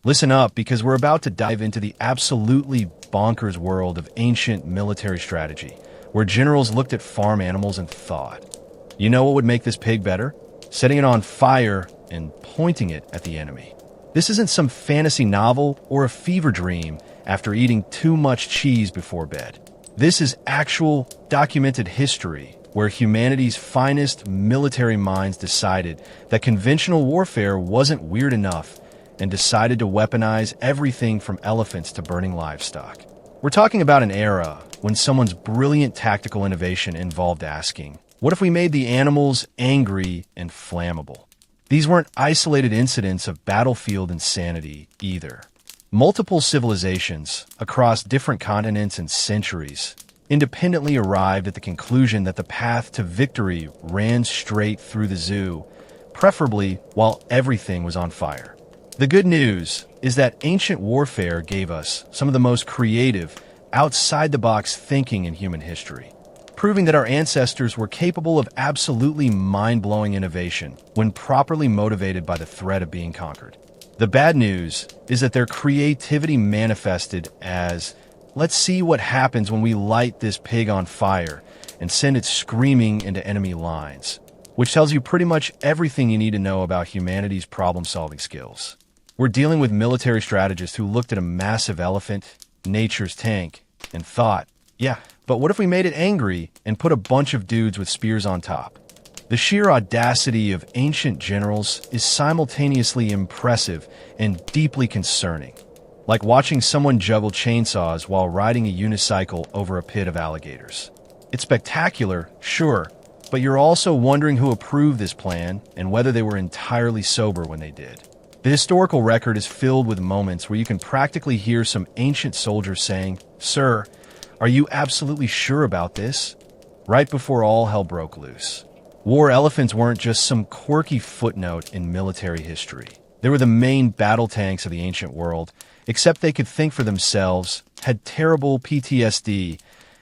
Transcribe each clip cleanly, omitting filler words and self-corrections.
Listen up because we're about to dive into the absolutely bonkers world of ancient military strategy, where generals looked at farm animals and thought, you know what would make this pig better? Setting it on fire and pointing it at the enemy. This isn't some fantasy novel or a fever dream after eating too much cheese before bed. This is actual documented history where humanity's finest military minds decided that conventional warfare wasn't weird enough and decided to weaponize everything from elephants to burning livestock. We're talking about an era when someone's brilliant tactical innovation involved asking, what if we made the animals angry and flammable? These weren't isolated incidents of battlefield insanity either. Multiple civilizations across different continents and centuries independently arrived at the conclusion that the path to victory ran straight through the zoo, preferably while everything was on fire. The good news is that ancient warfare gave us some of the most creative, outside-the-box thinking in human history, proving that our ancestors were capable of absolutely mind-blowing innovation when properly motivated by the threat of being conquered. The bad news is that their creativity manifested as, let's see what happens when we light this pig on fire and send it screaming into enemy lines, which tells you pretty much everything you need to know about humanity's problem-solving skills. We're dealing with military strategists who looked at a massive elephant, nature's tank, and thought, yeah, but what if we made it angry and put a bunch of dudes with spears on top? The sheer audacity of ancient generals is simultaneously impressive and deeply concerning, like watching someone juggle chainsaws while riding a unicycle over a pit of alligators. It's spectacular, sure, but you're also wondering who approved this plan and whether they were entirely sober when they did. The historical record is filled with moments where you can practically hear some ancient soldiers saying, "Sir, are you absolutely sure about this?" right before all hell broke loose. War elephants weren't just some quirky footnote in military history. They were the main battle tanks of the ancient world, except they could think for themselves, had terrible PTSD,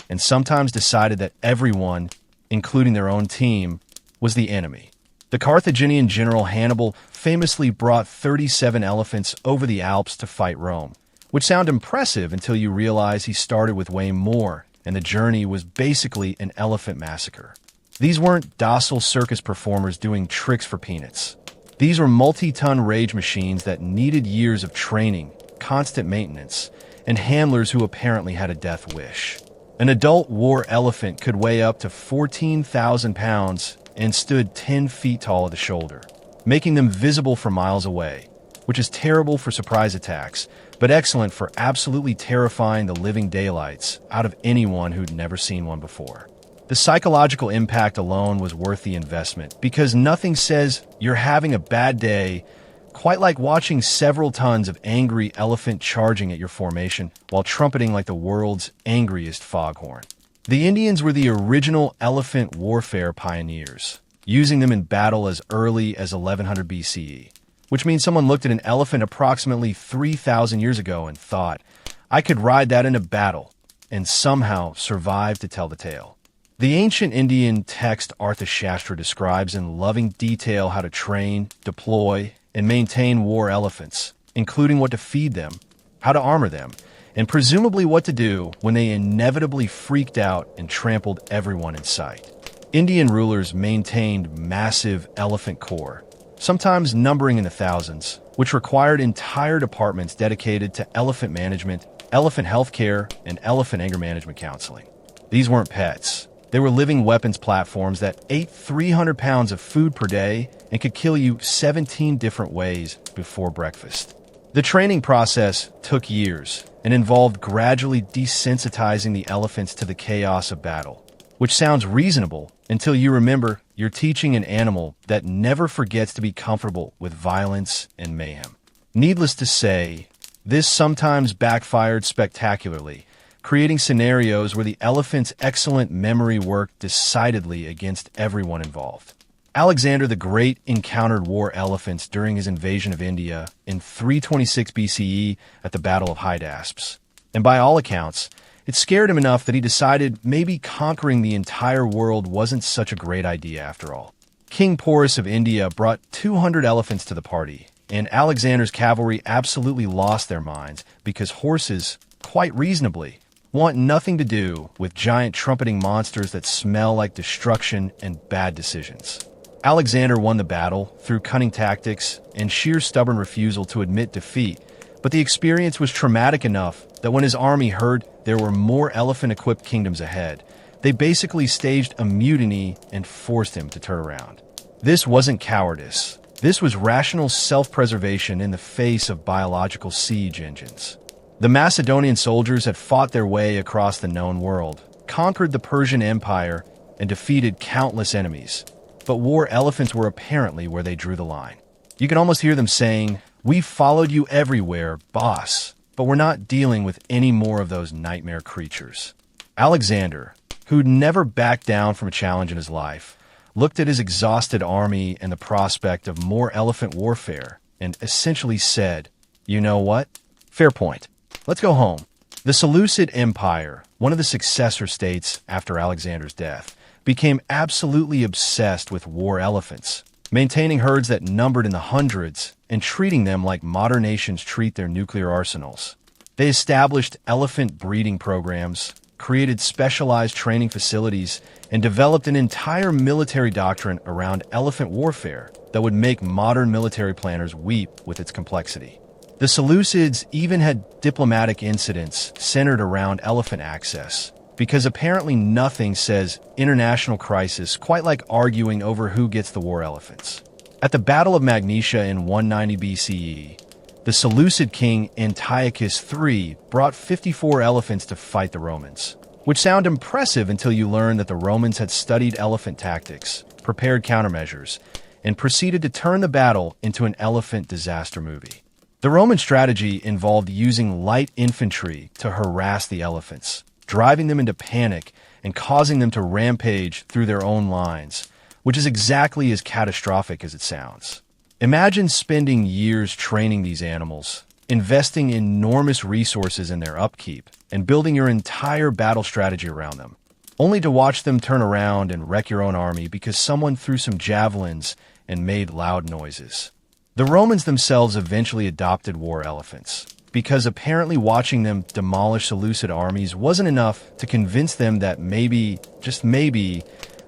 and sometimes decided that everyone, including their own team, was the enemy. The Carthaginian general Hannibal famously brought 37 elephants over the Alps to fight Rome, which sound impressive until you realize he started with way more, and the journey was basically an elephant massacre. These weren't docile circus performers doing tricks for peanuts. These were multi-ton rage machines that needed years of training, constant maintenance, and handlers who apparently had a death wish. An adult war elephant could weigh up to 14,000 pounds and stood 10 feet tall at the shoulder, making them visible for miles away, which is terrible for surprise attacks, but excellent for absolutely terrifying the living daylights out of anyone who'd never seen one before. The psychological impact alone was worth the investment because nothing says you're having a bad day quite like watching several tons of angry elephant charging at your formation while trumpeting like the world's angriest foghorn. The Indians were the original elephant warfare pioneers, using them in battle as early as 1100 BCE, which means someone looked at an elephant approximately 3,000 years ago and thought, I could ride that into battle and somehow survive to tell the tale. The ancient Indian text Arthashastra describes in loving detail how to train, deploy, and maintain war elephants, including what to feed them, how to armor them, and presumably what to do when they inevitably freaked out and trampled everyone in sight. Indian rulers maintained massive elephant corps, sometimes numbering in the thousands, which required entire departments dedicated to elephant management, elephant healthcare, and elephant anger management counseling. These weren't pets. They were living weapons platforms that ate 300 pounds of food per day and could kill you 17 different ways before breakfast. The training process took years and involved gradually desensitizing the elephants to the chaos of battle, which sounds reasonable until you remember you're teaching an animal that never forgets to be comfortable with violence and mayhem. Needless to say, this sometimes backfired spectacularly, creating scenarios where the elephant's excellent memory worked decidedly against everyone involved. Alexander the Great encountered war elephants during his invasion of India in 326 BCE at the Battle of Hydaspes. And by all accounts, it scared him enough that he decided maybe conquering the entire world wasn't such a great idea after all. King Porus of India brought 200 elephants to the party, and Alexander's cavalry absolutely lost their minds because horses, quite reasonably, want nothing to do with giant trumpeting monsters that smell like destruction and bad decisions. Alexander won the battle through cunning tactics and sheer stubborn refusal to admit defeat, but the experience was traumatic enough that when his army heard there were more elephant-equipped kingdoms ahead, they basically staged a mutiny and forced him to turn around. This wasn't cowardice. This was rational self-preservation in the face of biological siege engines. The Macedonian soldiers had fought their way across the known world, conquered the Persian Empire, and defeated countless enemies. But war elephants were apparently where they drew the line. You can almost hear them saying, "We've followed you everywhere, boss, but we're not dealing with any more of those nightmare creatures." Alexander, who'd never backed down from a challenge in his life, looked at his exhausted army and the prospect of more elephant warfare and essentially said, "You know what? Fair point. Let's go home." The Seleucid Empire, one of the successor states after Alexander's death, became absolutely obsessed with war elephants, maintaining herds that numbered in the hundreds and treating them like modern nations treat their nuclear arsenals. They established elephant breeding programs, created specialized training facilities, and developed an entire military doctrine around elephant warfare that would make modern military planners weep with its complexity. The Seleucids even had diplomatic incidents centered around elephant access, because apparently nothing says international crisis quite like arguing over who gets the war elephants. At the Battle of Magnesia in 190 BCE, the Seleucid king Antiochus III brought 54 elephants to fight the Romans, which sound impressive until you learn that the Romans had studied elephant tactics, prepared countermeasures, and proceeded to turn the battle into an elephant disaster movie. The Roman strategy involved using light infantry to harass the elephants, driving them into panic and causing them to rampage through their own lines, which is exactly as catastrophic as it sounds. Imagine spending years training these animals, investing enormous resources in their upkeep, and building your entire battle strategy around them, only to watch them turn around and wreck your own army because someone threw some javelins and made loud noises. The Romans themselves eventually adopted war elephants, because apparently watching them demolish Seleucid armies wasn't enough to convince them that maybe, just maybe,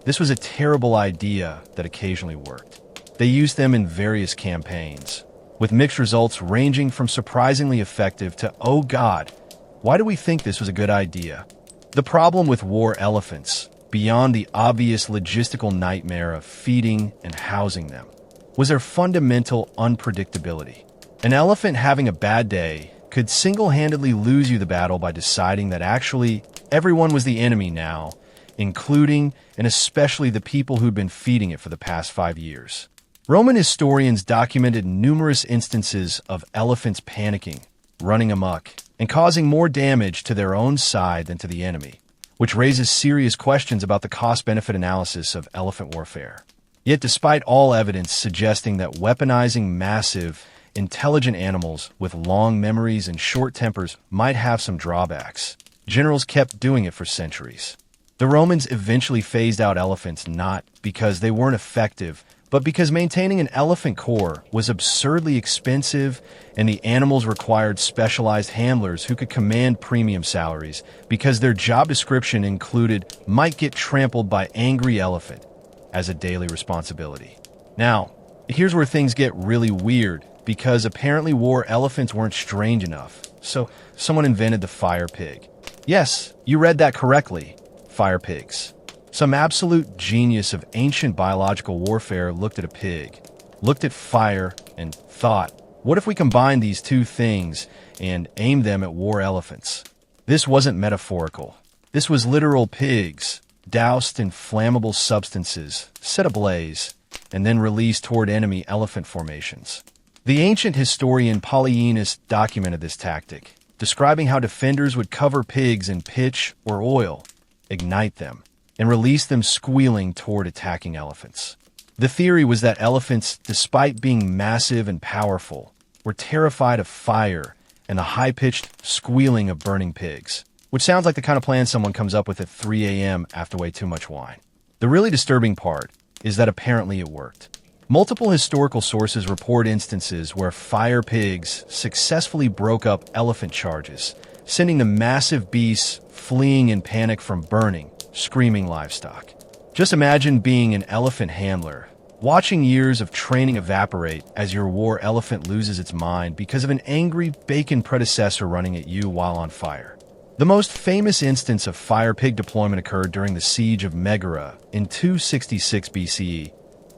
this was a terrible idea that occasionally worked. They used them in various campaigns, with mixed results ranging from surprisingly effective to, oh God, why do we think this was a good idea? The problem with war elephants, beyond the obvious logistical nightmare of feeding and housing them, was their fundamental unpredictability. An elephant having a bad day could single-handedly lose you the battle by deciding that actually everyone was the enemy now, including and especially the people who'd been feeding it for the past 5 years. Roman historians documented numerous instances of elephants panicking, running amok, and causing more damage to their own side than to the enemy, which raises serious questions about the cost-benefit analysis of elephant warfare. Yet despite all evidence suggesting that weaponizing massive, intelligent animals with long memories and short tempers might have some drawbacks, generals kept doing it for centuries. The Romans eventually phased out elephants not because they weren't effective, but because maintaining an elephant corps was absurdly expensive and the animals required specialized handlers who could command premium salaries because their job description included "might get trampled by angry elephant" as a daily responsibility. Now, here's where things get really weird, because apparently war elephants weren't strange enough, so someone invented the fire pig. Yes, you read that correctly, fire pigs. Some absolute genius of ancient biological warfare looked at a pig, looked at fire, and thought, what if we combine these two things and aim them at war elephants? This wasn't metaphorical. This was literal pigs, doused in flammable substances, set ablaze, and then released toward enemy elephant formations. The ancient historian Polyaenus documented this tactic, describing how defenders would cover pigs in pitch or oil, ignite them, and release them squealing toward attacking elephants. The theory was that elephants, despite being massive and powerful, were terrified of fire and the high-pitched squealing of burning pigs, which sounds like the kind of plan someone comes up with at 3 a.m. after way too much wine. The really disturbing part is that apparently it worked. Multiple historical sources report instances where fire pigs successfully broke up elephant charges, sending the massive beasts fleeing in panic from burning, screaming livestock. Just imagine being an elephant handler, watching years of training evaporate as your war elephant loses its mind because of an angry bacon predecessor running at you while on fire. The most famous instance of fire pig deployment occurred during the siege of Megara in 266 BCE,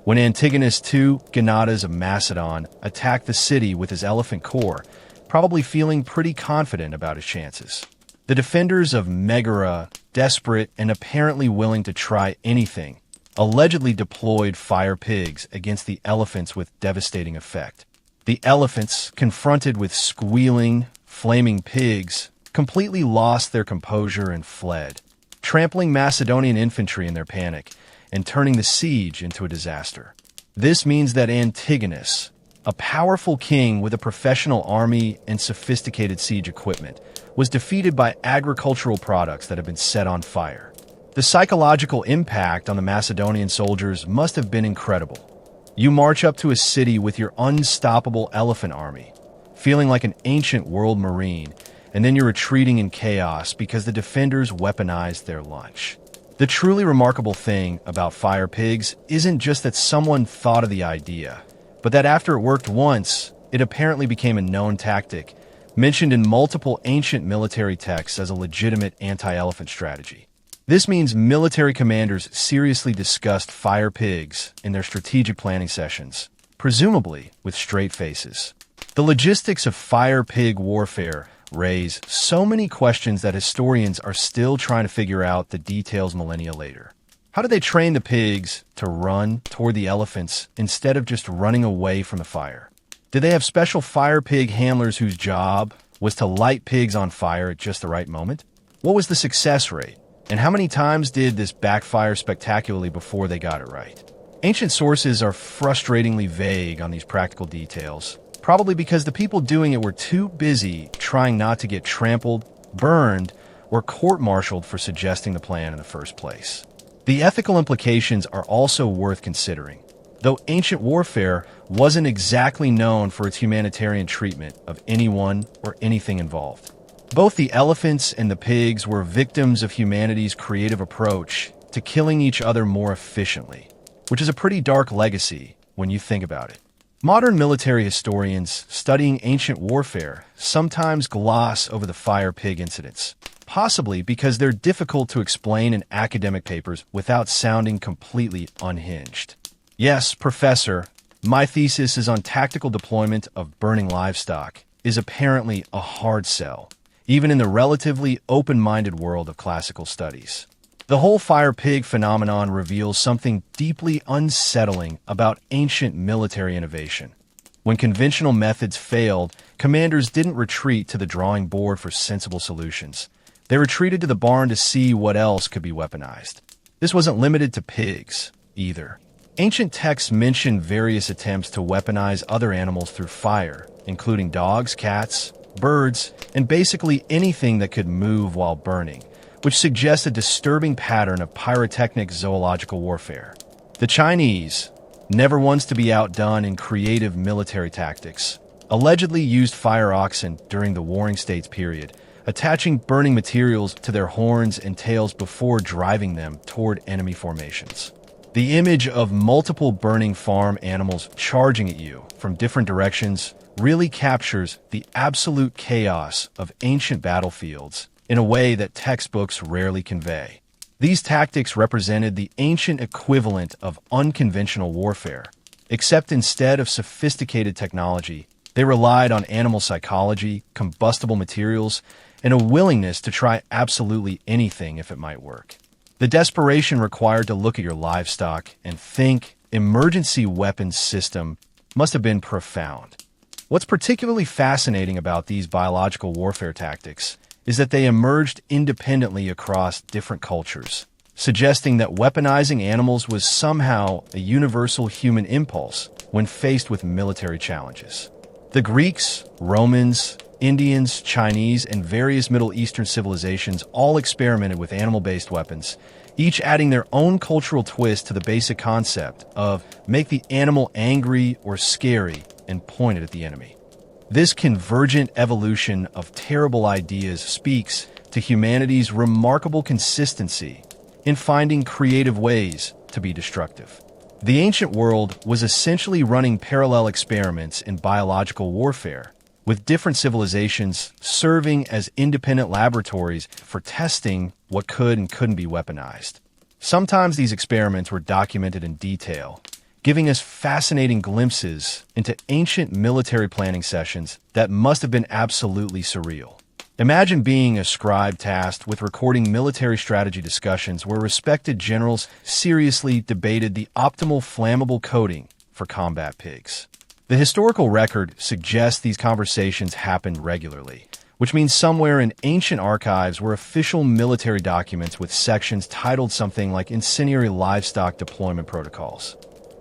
when Antigonus II, Gonatas of Macedon, attacked the city with his elephant corps, probably feeling pretty confident about his chances. The defenders of Megara, desperate and apparently willing to try anything, allegedly deployed fire pigs against the elephants with devastating effect. The elephants, confronted with squealing, flaming pigs, completely lost their composure and fled, trampling Macedonian infantry in their panic and turning the siege into a disaster. This means that Antigonus, a powerful king with a professional army and sophisticated siege equipment, was defeated by agricultural products that had been set on fire. The psychological impact on the Macedonian soldiers must have been incredible. You march up to a city with your unstoppable elephant army, feeling like an ancient world marine, and then you're retreating in chaos because the defenders weaponized their lunch. The truly remarkable thing about fire pigs isn't just that someone thought of the idea, but that after it worked once, it apparently became a known tactic, mentioned in multiple ancient military texts as a legitimate anti-elephant strategy. This means military commanders seriously discussed fire pigs in their strategic planning sessions, presumably with straight faces. The logistics of fire pig warfare raise so many questions that historians are still trying to figure out the details millennia later. How did they train the pigs to run toward the elephants instead of just running away from the fire? Did they have special fire pig handlers whose job was to light pigs on fire at just the right moment? What was the success rate? And how many times did this backfire spectacularly before they got it right? Ancient sources are frustratingly vague on these practical details, probably because the people doing it were too busy trying not to get trampled, burned, or court-martialed for suggesting the plan in the first place. The ethical implications are also worth considering, though ancient warfare wasn't exactly known for its humanitarian treatment of anyone or anything involved. Both the elephants and the pigs were victims of humanity's creative approach to killing each other more efficiently, which is a pretty dark legacy when you think about it. Modern military historians studying ancient warfare sometimes gloss over the fire pig incidents, possibly because they're difficult to explain in academic papers without sounding completely unhinged. Yes, professor, my thesis is on tactical deployment of burning livestock is apparently a hard sell, even in the relatively open-minded world of classical studies. The whole fire pig phenomenon reveals something deeply unsettling about ancient military innovation. When conventional methods failed, commanders didn't retreat to the drawing board for sensible solutions. They retreated to the barn to see what else could be weaponized. This wasn't limited to pigs, either. Ancient texts mention various attempts to weaponize other animals through fire, including dogs, cats, birds, and basically anything that could move while burning, which suggests a disturbing pattern of pyrotechnic zoological warfare. The Chinese, never once to be outdone in creative military tactics, allegedly used fire oxen during the Warring States period, attaching burning materials to their horns and tails before driving them toward enemy formations. The image of multiple burning farm animals charging at you from different directions really captures the absolute chaos of ancient battlefields in a way that textbooks rarely convey. These tactics represented the ancient equivalent of unconventional warfare, except instead of sophisticated technology, they relied on animal psychology, combustible materials, and a willingness to try absolutely anything if it might work. The desperation required to look at your livestock and think emergency weapons system must have been profound. What's particularly fascinating about these biological warfare tactics is that they emerged independently across different cultures, suggesting that weaponizing animals was somehow a universal human impulse when faced with military challenges. The Greeks, Romans, Indians, Chinese, and various Middle Eastern civilizations all experimented with animal-based weapons, each adding their own cultural twist to the basic concept of make the animal angry or scary and point it at the enemy. This convergent evolution of terrible ideas speaks to humanity's remarkable consistency in finding creative ways to be destructive. The ancient world was essentially running parallel experiments in biological warfare, with different civilizations serving as independent laboratories for testing what could and couldn't be weaponized. Sometimes these experiments were documented in detail, giving us fascinating glimpses into ancient military planning sessions that must have been absolutely surreal. Imagine being a scribe tasked with recording military strategy discussions where respected generals seriously debated the optimal flammable coating for combat pigs. The historical record suggests these conversations happened regularly, which means somewhere in ancient archives were official military documents with sections titled something like Incendiary Livestock Deployment Protocols.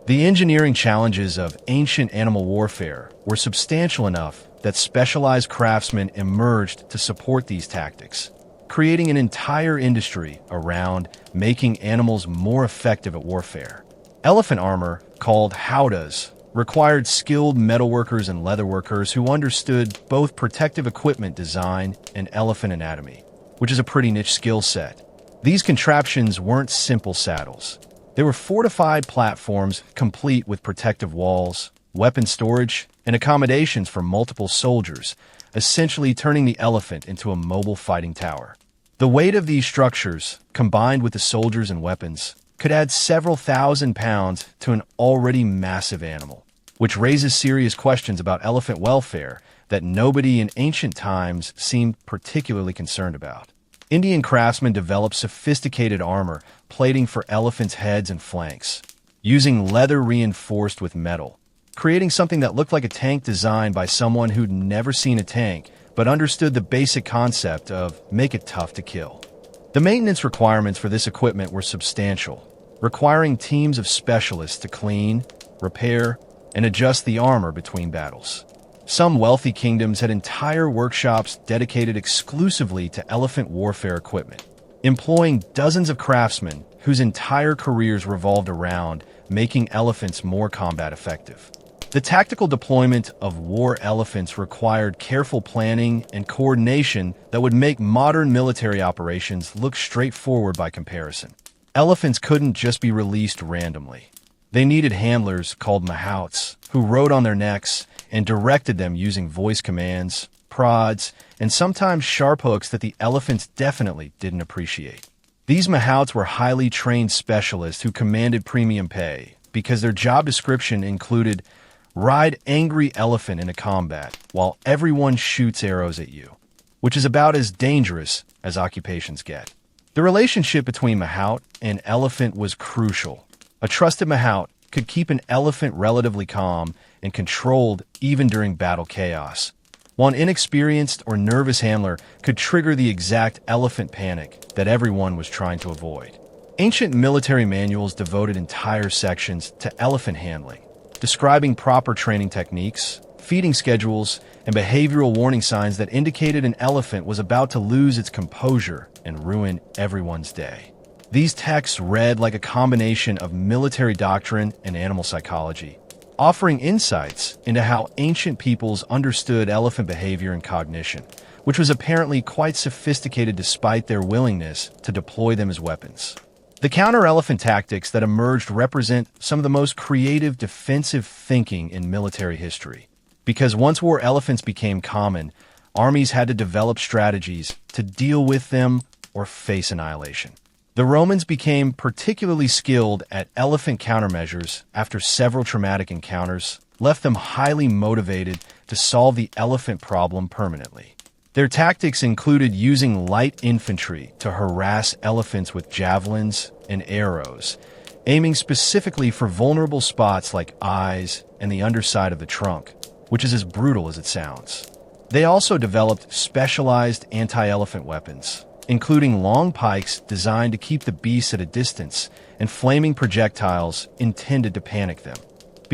The engineering challenges of ancient animal warfare were substantial enough that specialized craftsmen emerged to support these tactics, creating an entire industry around making animals more effective at warfare. Elephant armor, called howdahs, required skilled metalworkers and leatherworkers who understood both protective equipment design and elephant anatomy, which is a pretty niche skill set. These contraptions weren't simple saddles. They were fortified platforms complete with protective walls, weapon storage, and accommodations for multiple soldiers, essentially turning the elephant into a mobile fighting tower. The weight of these structures, combined with the soldiers and weapons, could add several thousand pounds to an already massive animal, which raises serious questions about elephant welfare that nobody in ancient times seemed particularly concerned about. Indian craftsmen developed sophisticated armor plating for elephants' heads and flanks, using leather reinforced with metal, creating something that looked like a tank designed by someone who'd never seen a tank but understood the basic concept of make it tough to kill. The maintenance requirements for this equipment were substantial, requiring teams of specialists to clean, repair, and adjust the armor between battles. Some wealthy kingdoms had entire workshops dedicated exclusively to elephant warfare equipment, employing dozens of craftsmen whose entire careers revolved around making elephants more combat effective. The tactical deployment of war elephants required careful planning and coordination that would make modern military operations look straightforward by comparison. Elephants couldn't just be released randomly. They needed handlers called mahouts who rode on their necks and directed them using voice commands, prods, and sometimes sharp hooks that the elephants definitely didn't appreciate. These mahouts were highly trained specialists who commanded premium pay because their job description included ride angry elephant in a combat while everyone shoots arrows at you, which is about as dangerous as occupations get. The relationship between mahout and elephant was crucial. A trusted mahout could keep an elephant relatively calm and controlled even during battle chaos, while an inexperienced or nervous handler could trigger the exact elephant panic that everyone was trying to avoid. Ancient military manuals devoted entire sections to elephant handling, describing proper training techniques, feeding schedules, and behavioral warning signs that indicated an elephant was about to lose its composure and ruin everyone's day. These texts read like a combination of military doctrine and animal psychology, offering insights into how ancient peoples understood elephant behavior and cognition, which was apparently quite sophisticated despite their willingness to deploy them as weapons. The counter-elephant tactics that emerged represent some of the most creative defensive thinking in military history. Because once war elephants became common, armies had to develop strategies to deal with them or face annihilation. The Romans became particularly skilled at elephant countermeasures after several traumatic encounters left them highly motivated to solve the elephant problem permanently. Their tactics included using light infantry to harass elephants with javelins and arrows, aiming specifically for vulnerable spots like eyes and the underside of the trunk, which is as brutal as it sounds. They also developed specialized anti-elephant weapons, including long pikes designed to keep the beasts at a distance and flaming projectiles intended to panic them.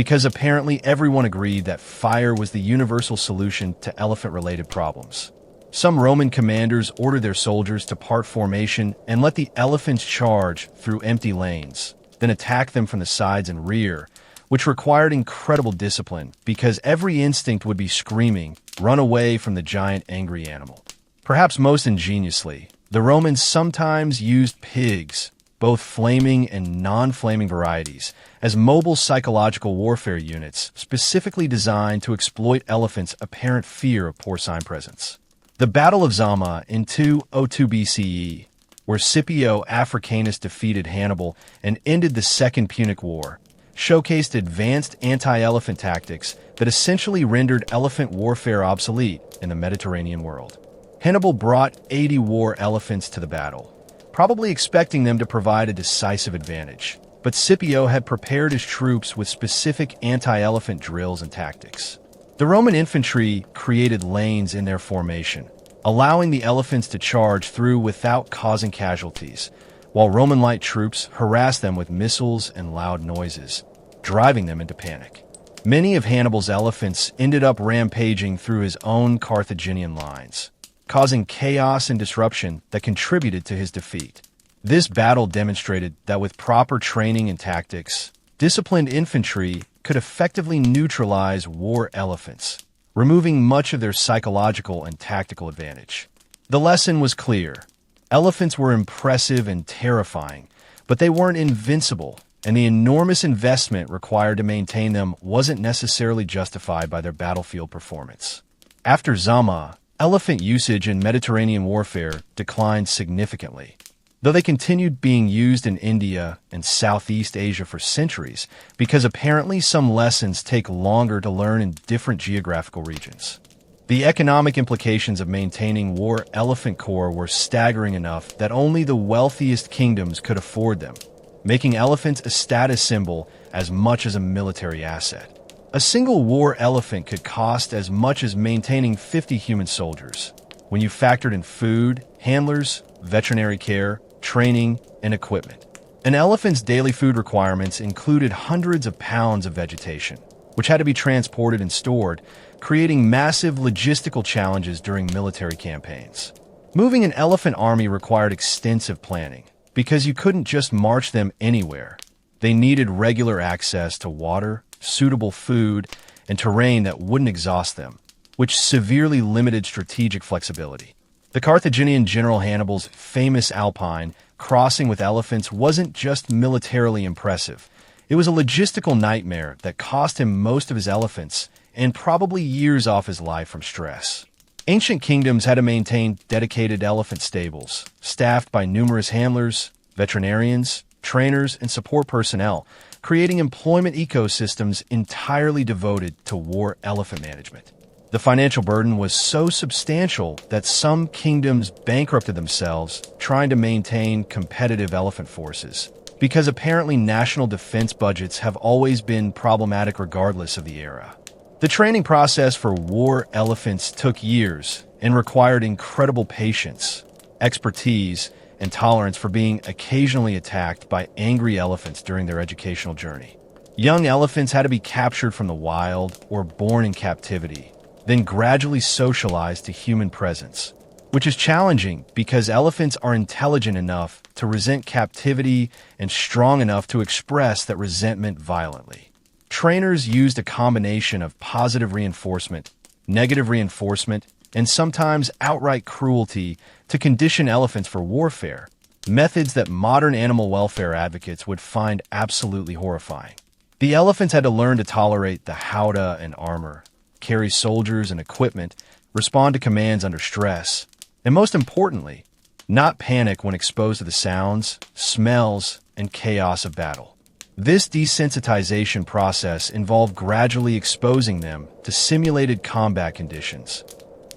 because apparently everyone agreed that fire was the universal solution to elephant-related problems. Some Roman commanders ordered their soldiers to part formation and let the elephants charge through empty lanes, then attack them from the sides and rear, which required incredible discipline because every instinct would be screaming, "Run away from the giant angry animal." Perhaps most ingeniously, the Romans sometimes used pigs, both flaming and non-flaming varieties, as mobile psychological warfare units specifically designed to exploit elephants' apparent fear of porcine presence. The Battle of Zama in 202 BCE, where Scipio Africanus defeated Hannibal and ended the Second Punic War, showcased advanced anti-elephant tactics that essentially rendered elephant warfare obsolete in the Mediterranean world. Hannibal brought 80 war elephants to the battle, probably expecting them to provide a decisive advantage. But Scipio had prepared his troops with specific anti-elephant drills and tactics. The Roman infantry created lanes in their formation, allowing the elephants to charge through without causing casualties, while Roman light troops harassed them with missiles and loud noises, driving them into panic. Many of Hannibal's elephants ended up rampaging through his own Carthaginian lines, causing chaos and disruption that contributed to his defeat. This battle demonstrated that with proper training and tactics, disciplined infantry could effectively neutralize war elephants, removing much of their psychological and tactical advantage. The lesson was clear. Elephants were impressive and terrifying, but they weren't invincible, and the enormous investment required to maintain them wasn't necessarily justified by their battlefield performance. After Zama, elephant usage in Mediterranean warfare declined significantly. Though they continued being used in India and Southeast Asia for centuries, because apparently some lessons take longer to learn in different geographical regions. The economic implications of maintaining war elephant corps were staggering enough that only the wealthiest kingdoms could afford them, making elephants a status symbol as much as a military asset. A single war elephant could cost as much as maintaining 50 human soldiers, when you factored in food, handlers, veterinary care, training, and equipment. An elephant's daily food requirements included hundreds of pounds of vegetation, which had to be transported and stored, creating massive logistical challenges during military campaigns. Moving an elephant army required extensive planning, because you couldn't just march them anywhere. They needed regular access to water, suitable food, and terrain that wouldn't exhaust them, which severely limited strategic flexibility. The Carthaginian general Hannibal's famous Alpine crossing with elephants wasn't just militarily impressive. It was a logistical nightmare that cost him most of his elephants and probably years off his life from stress. Ancient kingdoms had to maintain dedicated elephant stables, staffed by numerous handlers, veterinarians, trainers, and support personnel, creating employment ecosystems entirely devoted to war elephant management. The financial burden was so substantial that some kingdoms bankrupted themselves trying to maintain competitive elephant forces, because apparently national defense budgets have always been problematic regardless of the era. The training process for war elephants took years and required incredible patience, expertise, and tolerance for being occasionally attacked by angry elephants during their educational journey. Young elephants had to be captured from the wild or born in captivity, then gradually socialized to human presence, which is challenging because elephants are intelligent enough to resent captivity and strong enough to express that resentment violently. Trainers used a combination of positive reinforcement, negative reinforcement, and sometimes outright cruelty to condition elephants for warfare, methods that modern animal welfare advocates would find absolutely horrifying. The elephants had to learn to tolerate the howdah and armor, carry soldiers and equipment, respond to commands under stress, and most importantly, not panic when exposed to the sounds, smells, and chaos of battle. This desensitization process involved gradually exposing them to simulated combat conditions,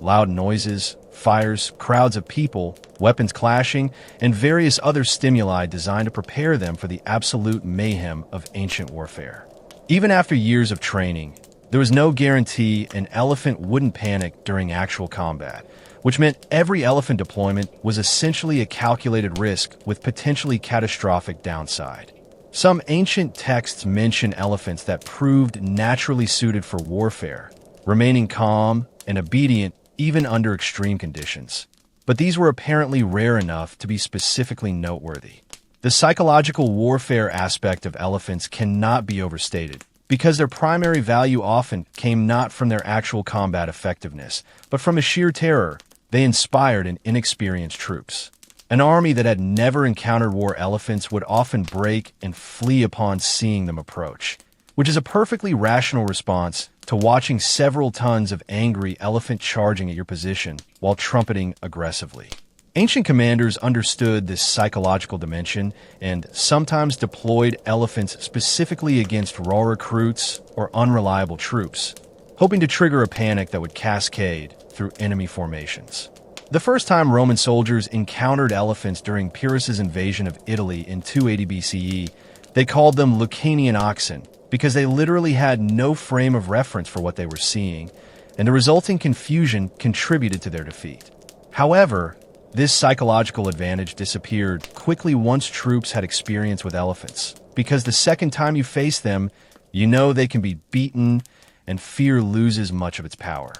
loud noises, fires, crowds of people, weapons clashing, and various other stimuli designed to prepare them for the absolute mayhem of ancient warfare. Even after years of training, there was no guarantee an elephant wouldn't panic during actual combat, which meant every elephant deployment was essentially a calculated risk with potentially catastrophic downside. Some ancient texts mention elephants that proved naturally suited for warfare, remaining calm and obedient even under extreme conditions. But these were apparently rare enough to be specifically noteworthy. The psychological warfare aspect of elephants cannot be overstated, because their primary value often came not from their actual combat effectiveness, but from a sheer terror they inspired in inexperienced troops. An army that had never encountered war elephants would often break and flee upon seeing them approach, which is a perfectly rational response to watching several tons of angry elephant charging at your position while trumpeting aggressively. Ancient commanders understood this psychological dimension and sometimes deployed elephants specifically against raw recruits or unreliable troops, hoping to trigger a panic that would cascade through enemy formations. The first time Roman soldiers encountered elephants during Pyrrhus's invasion of Italy in 280 BCE, they called them Lucanian oxen because they literally had no frame of reference for what they were seeing, and the resulting confusion contributed to their defeat. However, this psychological advantage disappeared quickly once troops had experience with elephants, because the second time you face them, you know they can be beaten, and fear loses much of its power.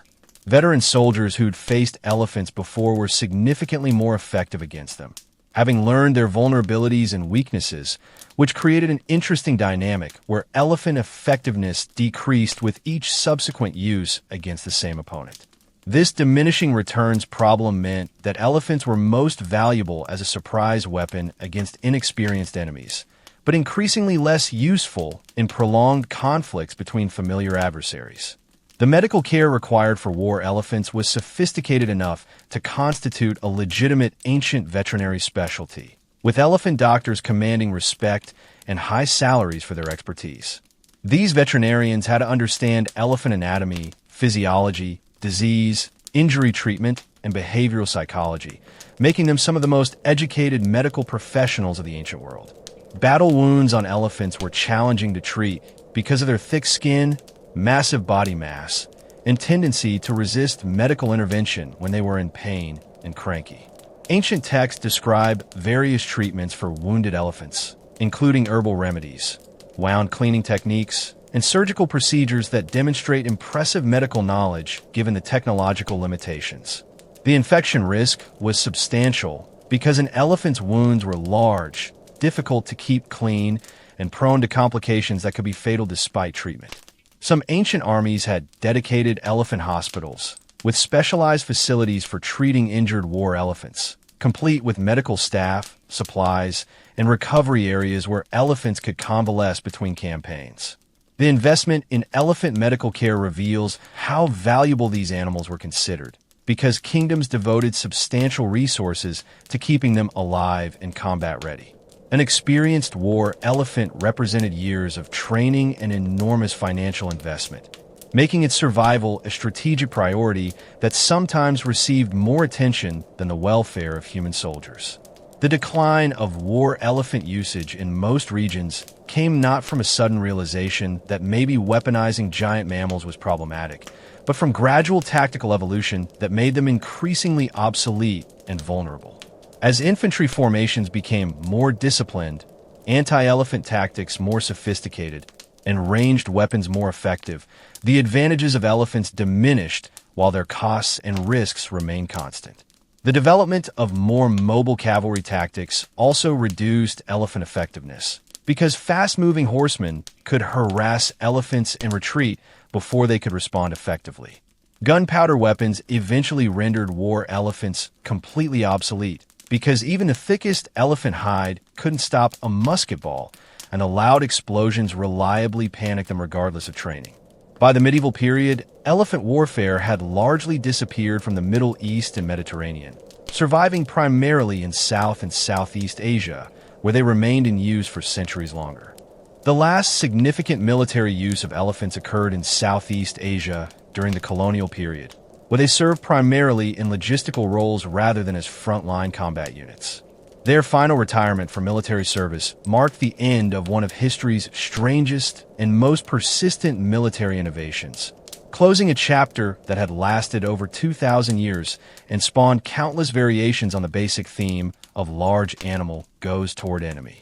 Veteran soldiers who'd faced elephants before were significantly more effective against them, having learned their vulnerabilities and weaknesses, which created an interesting dynamic where elephant effectiveness decreased with each subsequent use against the same opponent. This diminishing returns problem meant that elephants were most valuable as a surprise weapon against inexperienced enemies, but increasingly less useful in prolonged conflicts between familiar adversaries. The medical care required for war elephants was sophisticated enough to constitute a legitimate ancient veterinary specialty, with elephant doctors commanding respect and high salaries for their expertise. These veterinarians had to understand elephant anatomy, physiology, disease, injury treatment, and behavioral psychology, making them some of the most educated medical professionals of the ancient world. Battle wounds on elephants were challenging to treat because of their thick skin, massive body mass, and tendency to resist medical intervention when they were in pain and cranky. Ancient texts describe various treatments for wounded elephants, including herbal remedies, wound cleaning techniques, and surgical procedures that demonstrate impressive medical knowledge given the technological limitations. The infection risk was substantial because an elephant's wounds were large, difficult to keep clean, and prone to complications that could be fatal despite treatment. Some ancient armies had dedicated elephant hospitals, with specialized facilities for treating injured war elephants, complete with medical staff, supplies, and recovery areas where elephants could convalesce between campaigns. The investment in elephant medical care reveals how valuable these animals were considered, because kingdoms devoted substantial resources to keeping them alive and combat-ready. An experienced war elephant represented years of training and enormous financial investment, making its survival a strategic priority that sometimes received more attention than the welfare of human soldiers. The decline of war elephant usage in most regions came not from a sudden realization that maybe weaponizing giant mammals was problematic, but from gradual tactical evolution that made them increasingly obsolete and vulnerable. As infantry formations became more disciplined, anti-elephant tactics more sophisticated, and ranged weapons more effective, the advantages of elephants diminished while their costs and risks remained constant. The development of more mobile cavalry tactics also reduced elephant effectiveness, because fast-moving horsemen could harass elephants in retreat before they could respond effectively. Gunpowder weapons eventually rendered war elephants completely obsolete, because even the thickest elephant hide couldn't stop a musket ball, and the loud explosions reliably panicked them regardless of training. By the medieval period, elephant warfare had largely disappeared from the Middle East and Mediterranean, surviving primarily in South and Southeast Asia, where they remained in use for centuries longer. The last significant military use of elephants occurred in Southeast Asia during the colonial period, where they served primarily in logistical roles rather than as frontline combat units. Their final retirement from military service marked the end of one of history's strangest and most persistent military innovations, closing a chapter that had lasted over 2,000 years and spawned countless variations on the basic theme of large animal goes toward enemy.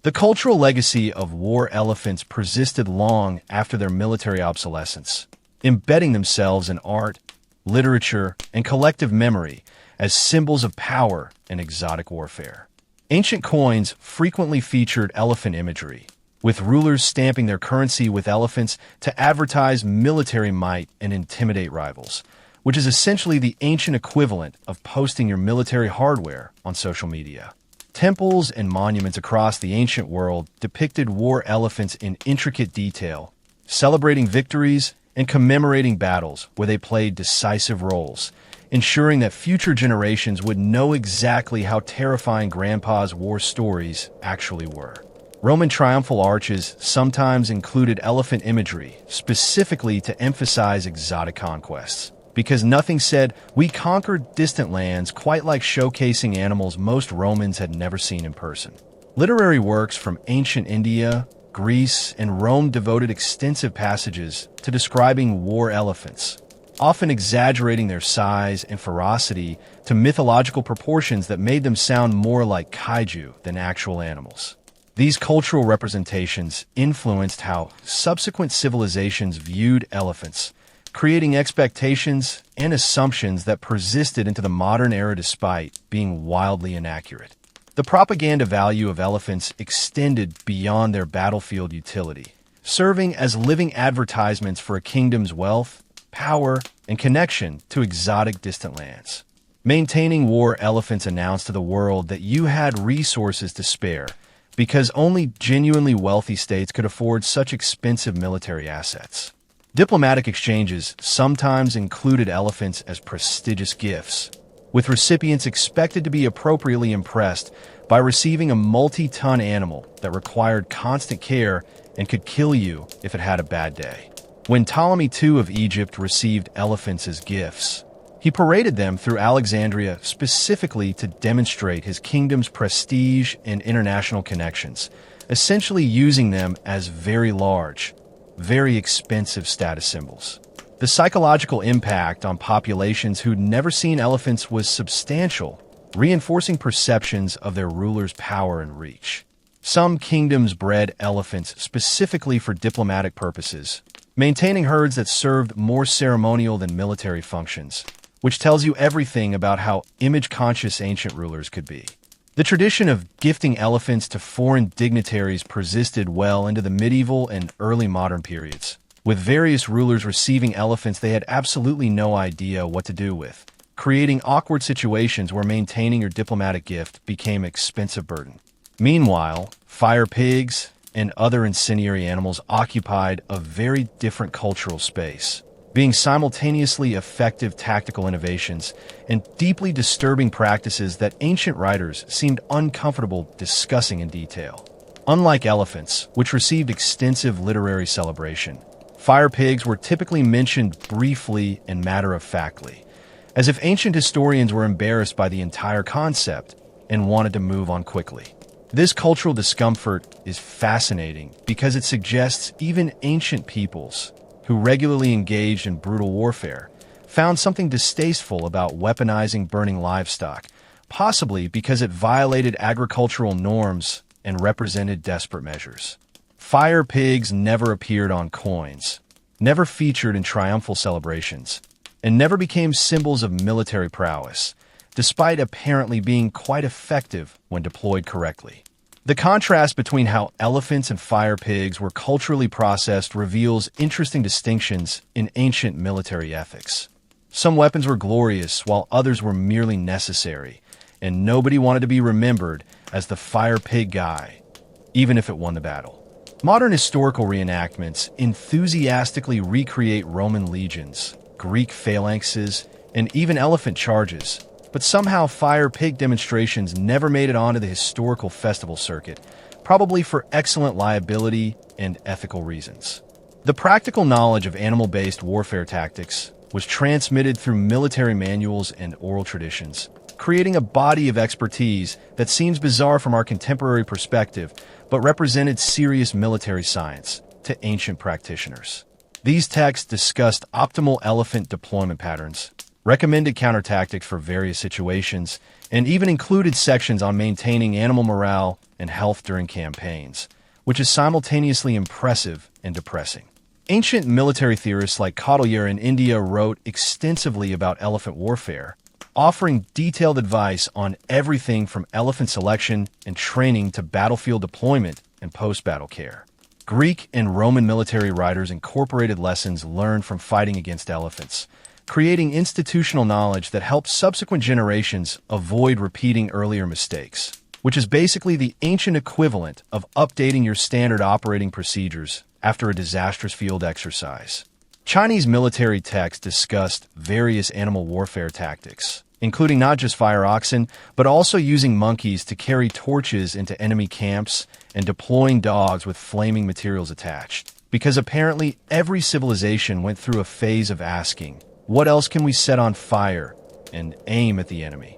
The cultural legacy of war elephants persisted long after their military obsolescence, embedding themselves in art, literature, and collective memory as symbols of power and exotic warfare. Ancient coins frequently featured elephant imagery, with rulers stamping their currency with elephants to advertise military might and intimidate rivals, which is essentially the ancient equivalent of posting your military hardware on social media. Temples and monuments across the ancient world depicted war elephants in intricate detail, celebrating victories and commemorating battles where they played decisive roles, ensuring that future generations would know exactly how terrifying Grandpa's war stories actually were. Roman triumphal arches sometimes included elephant imagery, specifically to emphasize exotic conquests, because nothing said, "We conquered distant lands," quite like showcasing animals most Romans had never seen in person. Literary works from ancient India, Greece, and Rome devoted extensive passages to describing war elephants, often exaggerating their size and ferocity to mythological proportions that made them sound more like kaiju than actual animals. These cultural representations influenced how subsequent civilizations viewed elephants, creating expectations and assumptions that persisted into the modern era despite being wildly inaccurate. The propaganda value of elephants extended beyond their battlefield utility, serving as living advertisements for a kingdom's wealth, power, and connection to exotic distant lands. Maintaining war elephants announced to the world that you had resources to spare, because only genuinely wealthy states could afford such expensive military assets. Diplomatic exchanges sometimes included elephants as prestigious gifts, with recipients expected to be appropriately impressed by receiving a multi-ton animal that required constant care and could kill you if it had a bad day. When Ptolemy II of Egypt received elephants as gifts, he paraded them through Alexandria specifically to demonstrate his kingdom's prestige and international connections, essentially using them as very large, very expensive status symbols. The psychological impact on populations who'd never seen elephants was substantial, reinforcing perceptions of their rulers' power and reach. Some kingdoms bred elephants specifically for diplomatic purposes, maintaining herds that served more ceremonial than military functions, which tells you everything about how image-conscious ancient rulers could be. The tradition of gifting elephants to foreign dignitaries persisted well into the medieval and early modern periods, with various rulers receiving elephants they had absolutely no idea what to do with, creating awkward situations where maintaining your diplomatic gift became an expensive burden. Meanwhile, fire pigs and other incendiary animals occupied a very different cultural space, being simultaneously effective tactical innovations and deeply disturbing practices that ancient writers seemed uncomfortable discussing in detail. Unlike elephants, which received extensive literary celebration, fire pigs were typically mentioned briefly and matter-of-factly, as if ancient historians were embarrassed by the entire concept and wanted to move on quickly. This cultural discomfort is fascinating because it suggests even ancient peoples, who regularly engaged in brutal warfare, found something distasteful about weaponizing burning livestock, possibly because it violated agricultural norms and represented desperate measures. Fire pigs never appeared on coins, never featured in triumphal celebrations, and never became symbols of military prowess, despite apparently being quite effective when deployed correctly. The contrast between how elephants and fire pigs were culturally processed reveals interesting distinctions in ancient military ethics. Some weapons were glorious, while others were merely necessary, and nobody wanted to be remembered as the fire pig guy, even if it won the battle. Modern historical reenactments enthusiastically recreate Roman legions, Greek phalanxes, and even elephant charges, but somehow fire pig demonstrations never made it onto the historical festival circuit, probably for excellent liability and ethical reasons. The practical knowledge of animal-based warfare tactics was transmitted through military manuals and oral traditions, creating a body of expertise that seems bizarre from our contemporary perspective, but represented serious military science to ancient practitioners. These texts discussed optimal elephant deployment patterns, recommended counter tactics for various situations, and even included sections on maintaining animal morale and health during campaigns, which is simultaneously impressive and depressing. Ancient military theorists like Cotelier in India wrote extensively about elephant warfare, offering detailed advice on everything from elephant selection and training to battlefield deployment and post-battle care. Greek and Roman military writers incorporated lessons learned from fighting against elephants, creating institutional knowledge that helps subsequent generations avoid repeating earlier mistakes, which is basically the ancient equivalent of updating your standard operating procedures after a disastrous field exercise. Chinese military texts discussed various animal warfare tactics, including not just fire oxen, but also using monkeys to carry torches into enemy camps and deploying dogs with flaming materials attached. Because apparently every civilization went through a phase of asking, what else can we set on fire, and aim at the enemy.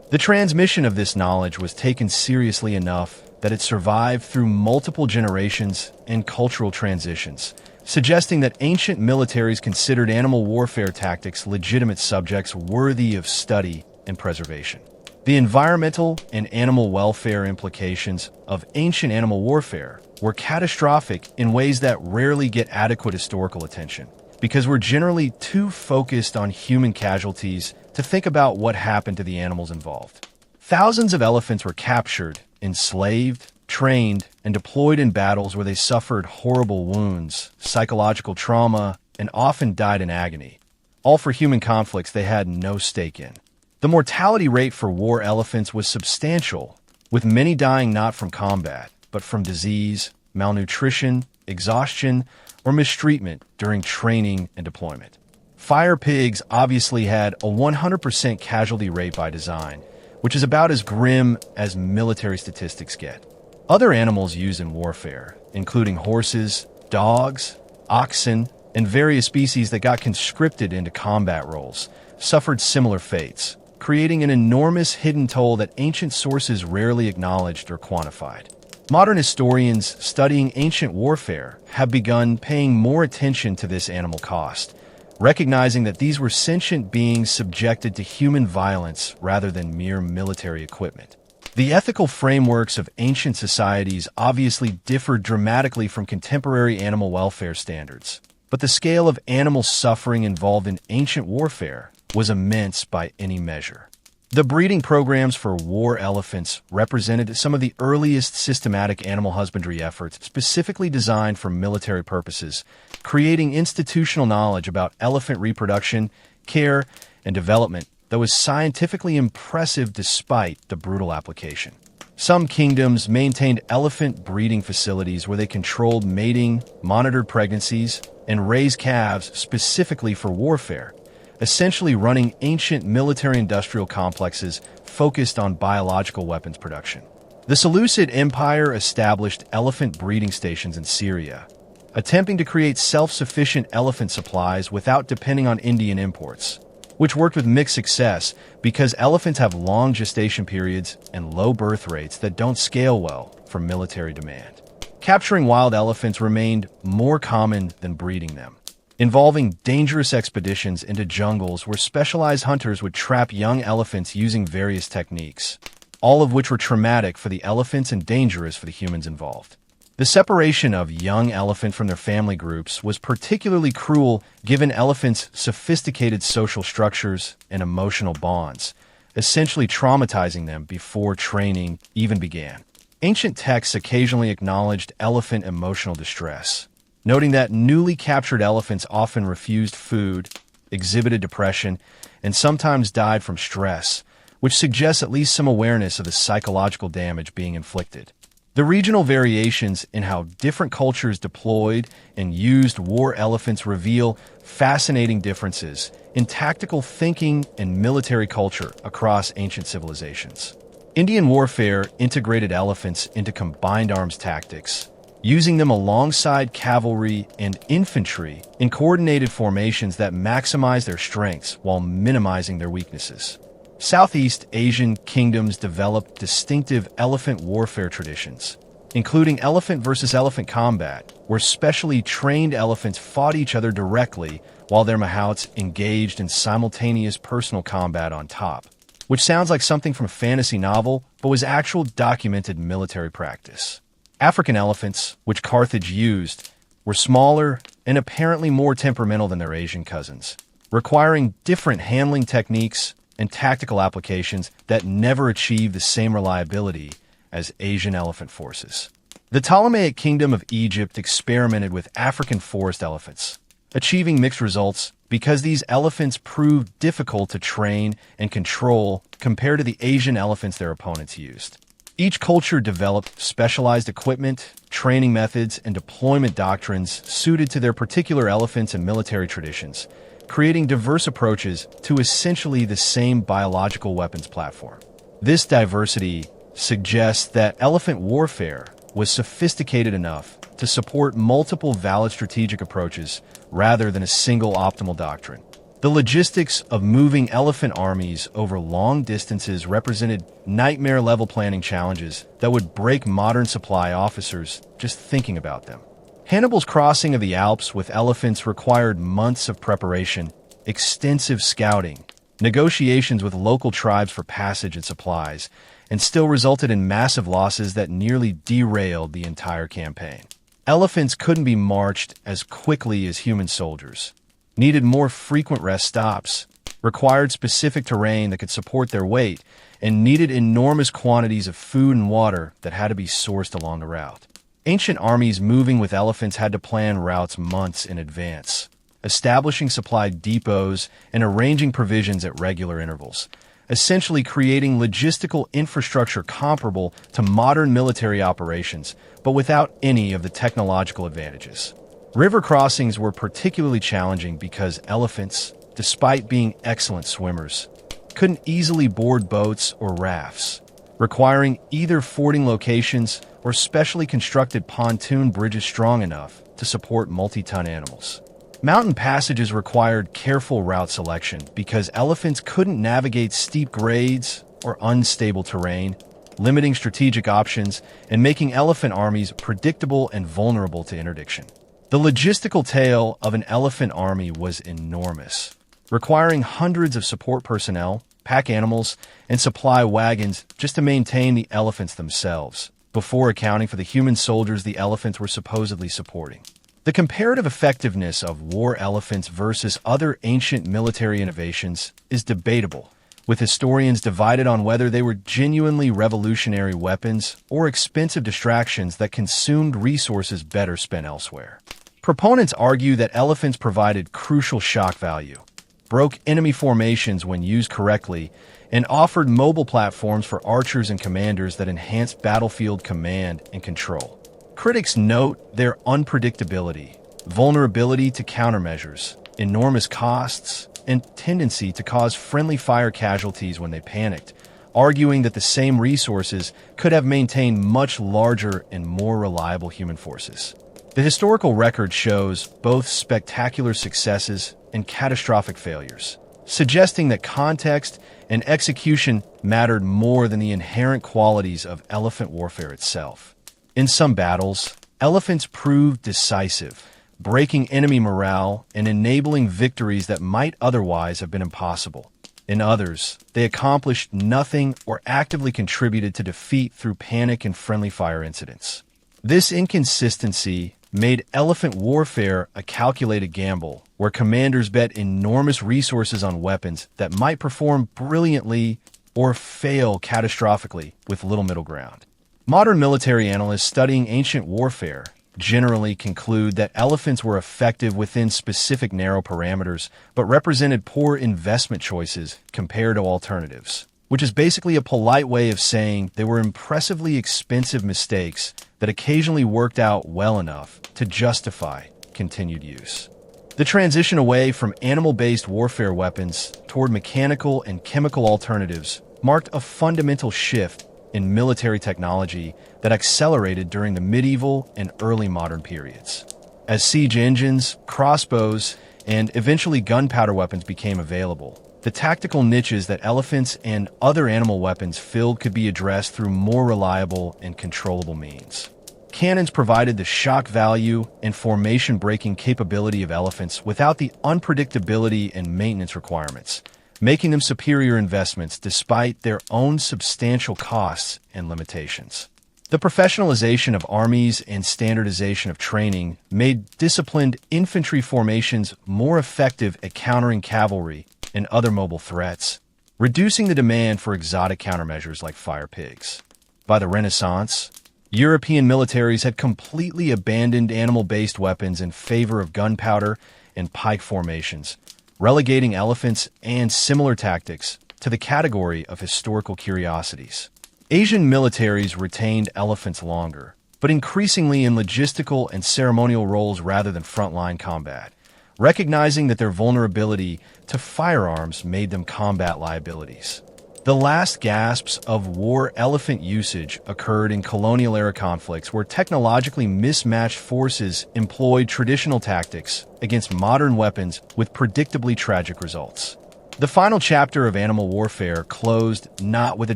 The transmission of this knowledge was taken seriously enough that it survived through multiple generations and cultural transitions, suggesting that ancient militaries considered animal warfare tactics legitimate subjects worthy of study and preservation. The environmental and animal welfare implications of ancient animal warfare were catastrophic in ways that rarely get adequate historical attention, because we're generally too focused on human casualties to think about what happened to the animals involved. Thousands of elephants were captured, enslaved, trained, and deployed in battles where they suffered horrible wounds, psychological trauma, and often died in agony, all for human conflicts they had no stake in. The mortality rate for war elephants was substantial, with many dying not from combat, but from disease, malnutrition, exhaustion, or mistreatment during training and deployment. Fire pigs obviously had a 100% casualty rate by design, which is about as grim as military statistics get. Other animals used in warfare, including horses, dogs, oxen, and various species that got conscripted into combat roles, suffered similar fates, creating an enormous hidden toll that ancient sources rarely acknowledged or quantified. Modern historians studying ancient warfare have begun paying more attention to this animal cost, recognizing that these were sentient beings subjected to human violence rather than mere military equipment. The ethical frameworks of ancient societies obviously differed dramatically from contemporary animal welfare standards, but the scale of animal suffering involved in ancient warfare was immense by any measure. The breeding programs for war elephants represented some of the earliest systematic animal husbandry efforts specifically designed for military purposes, creating institutional knowledge about elephant reproduction, care, and development that was scientifically impressive despite the brutal application. Some kingdoms maintained elephant breeding facilities where they controlled mating, monitored pregnancies, and raised calves specifically for warfare, essentially running ancient military-industrial complexes focused on biological weapons production. The Seleucid Empire established elephant breeding stations in Syria, attempting to create self-sufficient elephant supplies without depending on Indian imports, which worked with mixed success because elephants have long gestation periods and low birth rates that don't scale well for military demand. Capturing wild elephants remained more common than breeding them, involving dangerous expeditions into jungles where specialized hunters would trap young elephants using various techniques, all of which were traumatic for the elephants and dangerous for the humans involved. The separation of young elephant from their family groups was particularly cruel given elephants' sophisticated social structures and emotional bonds, essentially traumatizing them before training even began. Ancient texts occasionally acknowledged elephant emotional distress, noting that newly captured elephants often refused food, exhibited depression, and sometimes died from stress, which suggests at least some awareness of the psychological damage being inflicted. The regional variations in how different cultures deployed and used war elephants reveal fascinating differences in tactical thinking and military culture across ancient civilizations. Indian warfare integrated elephants into combined arms tactics, using them alongside cavalry and infantry in coordinated formations that maximize their strengths while minimizing their weaknesses. Southeast Asian kingdoms developed distinctive elephant warfare traditions, including elephant versus elephant combat, where specially trained elephants fought each other directly while their mahouts engaged in simultaneous personal combat on top, which sounds like something from a fantasy novel, but was actual documented military practice. African elephants, which Carthage used, were smaller and apparently more temperamental than their Asian cousins, requiring different handling techniques and tactical applications that never achieved the same reliability as Asian elephant forces. The Ptolemaic Kingdom of Egypt experimented with African forest elephants, achieving mixed results because these elephants proved difficult to train and control compared to the Asian elephants their opponents used. Each culture developed specialized equipment, training methods, and deployment doctrines suited to their particular elephants and military traditions, creating diverse approaches to essentially the same biological weapons platform. This diversity suggests that elephant warfare was sophisticated enough to support multiple valid strategic approaches rather than a single optimal doctrine. The logistics of moving elephant armies over long distances represented nightmare-level planning challenges that would break modern supply officers just thinking about them. Hannibal's crossing of the Alps with elephants required months of preparation, extensive scouting, negotiations with local tribes for passage and supplies, and still resulted in massive losses that nearly derailed the entire campaign. Elephants couldn't be marched as quickly as human soldiers, needed more frequent rest stops, required specific terrain that could support their weight, and needed enormous quantities of food and water that had to be sourced along the route. Ancient armies moving with elephants had to plan routes months in advance, establishing supply depots and arranging provisions at regular intervals, essentially creating logistical infrastructure comparable to modern military operations, but without any of the technological advantages. River crossings were particularly challenging because elephants, despite being excellent swimmers, couldn't easily board boats or rafts, requiring either fording locations or specially constructed pontoon bridges strong enough to support multi-ton animals. Mountain passages required careful route selection because elephants couldn't navigate steep grades or unstable terrain, limiting strategic options and making elephant armies predictable and vulnerable to interdiction. The logistical tail of an elephant army was enormous, requiring hundreds of support personnel, pack animals, and supply wagons just to maintain the elephants themselves, before accounting for the human soldiers the elephants were supposedly supporting. The comparative effectiveness of war elephants versus other ancient military innovations is debatable, with historians divided on whether they were genuinely revolutionary weapons or expensive distractions that consumed resources better spent elsewhere. Proponents argue that elephants provided crucial shock value, broke enemy formations when used correctly, and offered mobile platforms for archers and commanders that enhanced battlefield command and control. Critics note their unpredictability, vulnerability to countermeasures, enormous costs, and tendency to cause friendly fire casualties when they panicked, arguing that the same resources could have maintained much larger and more reliable human forces. The historical record shows both spectacular successes and catastrophic failures, suggesting that context and execution mattered more than the inherent qualities of elephant warfare itself. In some battles, elephants proved decisive, breaking enemy morale and enabling victories that might otherwise have been impossible. In others, they accomplished nothing or actively contributed to defeat through panic and friendly fire incidents. This inconsistency made elephant warfare a calculated gamble, where commanders bet enormous resources on weapons that might perform brilliantly or fail catastrophically with little middle ground. Modern military analysts studying ancient warfare generally conclude that elephants were effective within specific narrow parameters, but represented poor investment choices compared to alternatives, which is basically a polite way of saying they were impressively expensive mistakes that occasionally worked out well enough to justify continued use. The transition away from animal-based warfare weapons toward mechanical and chemical alternatives marked a fundamental shift in military technology that accelerated during the medieval and early modern periods. As siege engines, crossbows, and eventually gunpowder weapons became available, the tactical niches that elephants and other animal weapons filled could be addressed through more reliable and controllable means. Cannons provided the shock value and formation-breaking capability of elephants without the unpredictability and maintenance requirements, making them superior investments despite their own substantial costs and limitations. The professionalization of armies and standardization of training made disciplined infantry formations more effective at countering cavalry and other mobile threats, reducing the demand for exotic countermeasures like fire pigs. By the Renaissance, European militaries had completely abandoned animal-based weapons in favor of gunpowder and pike formations, relegating elephants and similar tactics to the category of historical curiosities. Asian militaries retained elephants longer, but increasingly in logistical and ceremonial roles rather than frontline combat, recognizing that their vulnerability to firearms made them combat liabilities. The last gasps of war elephant usage occurred in colonial-era conflicts where technologically mismatched forces employed traditional tactics against modern weapons with predictably tragic results. The final chapter of animal warfare closed not with a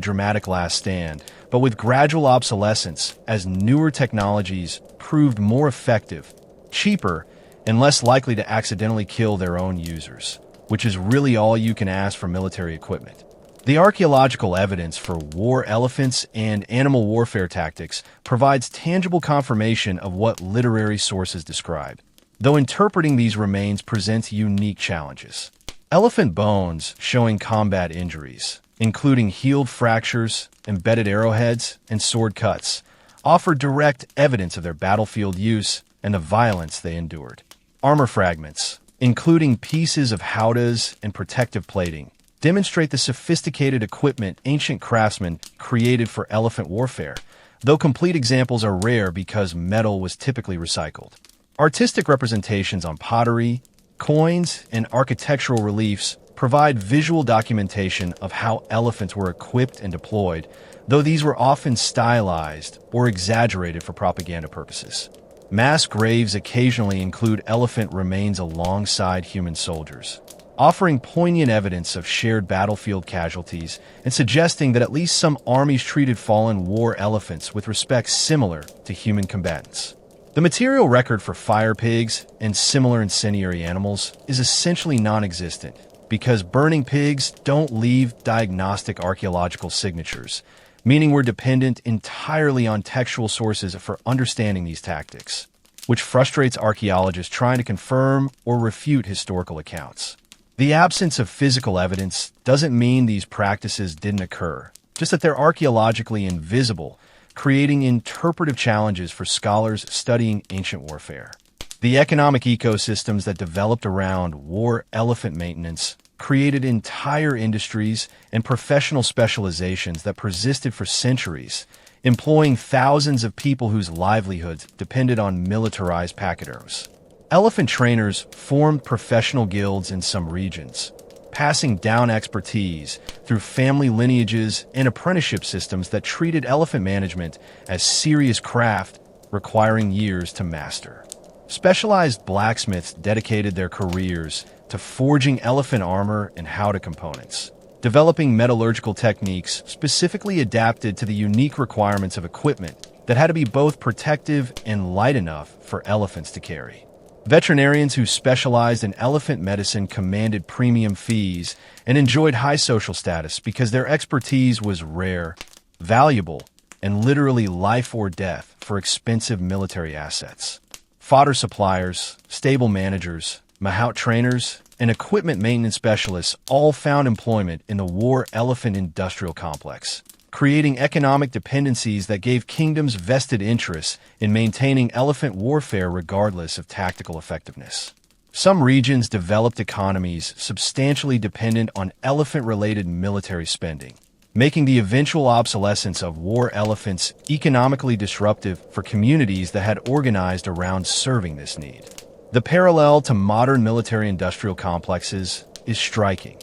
dramatic last stand, but with gradual obsolescence as newer technologies proved more effective, cheaper, and less likely to accidentally kill their own users, which is really all you can ask for military equipment. The archaeological evidence for war elephants and animal warfare tactics provides tangible confirmation of what literary sources describe, though interpreting these remains presents unique challenges. Elephant bones showing combat injuries, including healed fractures, embedded arrowheads, and sword cuts, offer direct evidence of their battlefield use and the violence they endured. Armor fragments, including pieces of howdahs and protective plating, demonstrate the sophisticated equipment ancient craftsmen created for elephant warfare, though complete examples are rare because metal was typically recycled. Artistic representations on pottery, coins, and architectural reliefs provide visual documentation of how elephants were equipped and deployed, though these were often stylized or exaggerated for propaganda purposes. Mass graves occasionally include elephant remains alongside human soldiers, offering poignant evidence of shared battlefield casualties and suggesting that at least some armies treated fallen war elephants with respect similar to human combatants. The material record for fire pigs and similar incendiary animals is essentially non-existent because burning pigs don't leave diagnostic archaeological signatures, meaning we're dependent entirely on textual sources for understanding these tactics, which frustrates archaeologists trying to confirm or refute historical accounts. The absence of physical evidence doesn't mean these practices didn't occur, just that they're archaeologically invisible, creating interpretive challenges for scholars studying ancient warfare. The economic ecosystems that developed around war elephant maintenance created entire industries and professional specializations that persisted for centuries, employing thousands of people whose livelihoods depended on militarized pack arrows. Elephant trainers formed professional guilds in some regions, passing down expertise through family lineages and apprenticeship systems that treated elephant management as serious craft requiring years to master. Specialized blacksmiths dedicated their careers to forging elephant armor and howdah components, developing metallurgical techniques specifically adapted to the unique requirements of equipment that had to be both protective and light enough for elephants to carry. Veterinarians who specialized in elephant medicine commanded premium fees and enjoyed high social status because their expertise was rare, valuable, and literally life or death for expensive military assets. Fodder suppliers, stable managers, mahout trainers, and equipment maintenance specialists all found employment in the war elephant industrial complex, creating economic dependencies that gave kingdoms vested interests in maintaining elephant warfare regardless of tactical effectiveness. Some regions developed economies substantially dependent on elephant-related military spending, making the eventual obsolescence of war elephants economically disruptive for communities that had organized around serving this need. The parallel to modern military-industrial complexes is striking.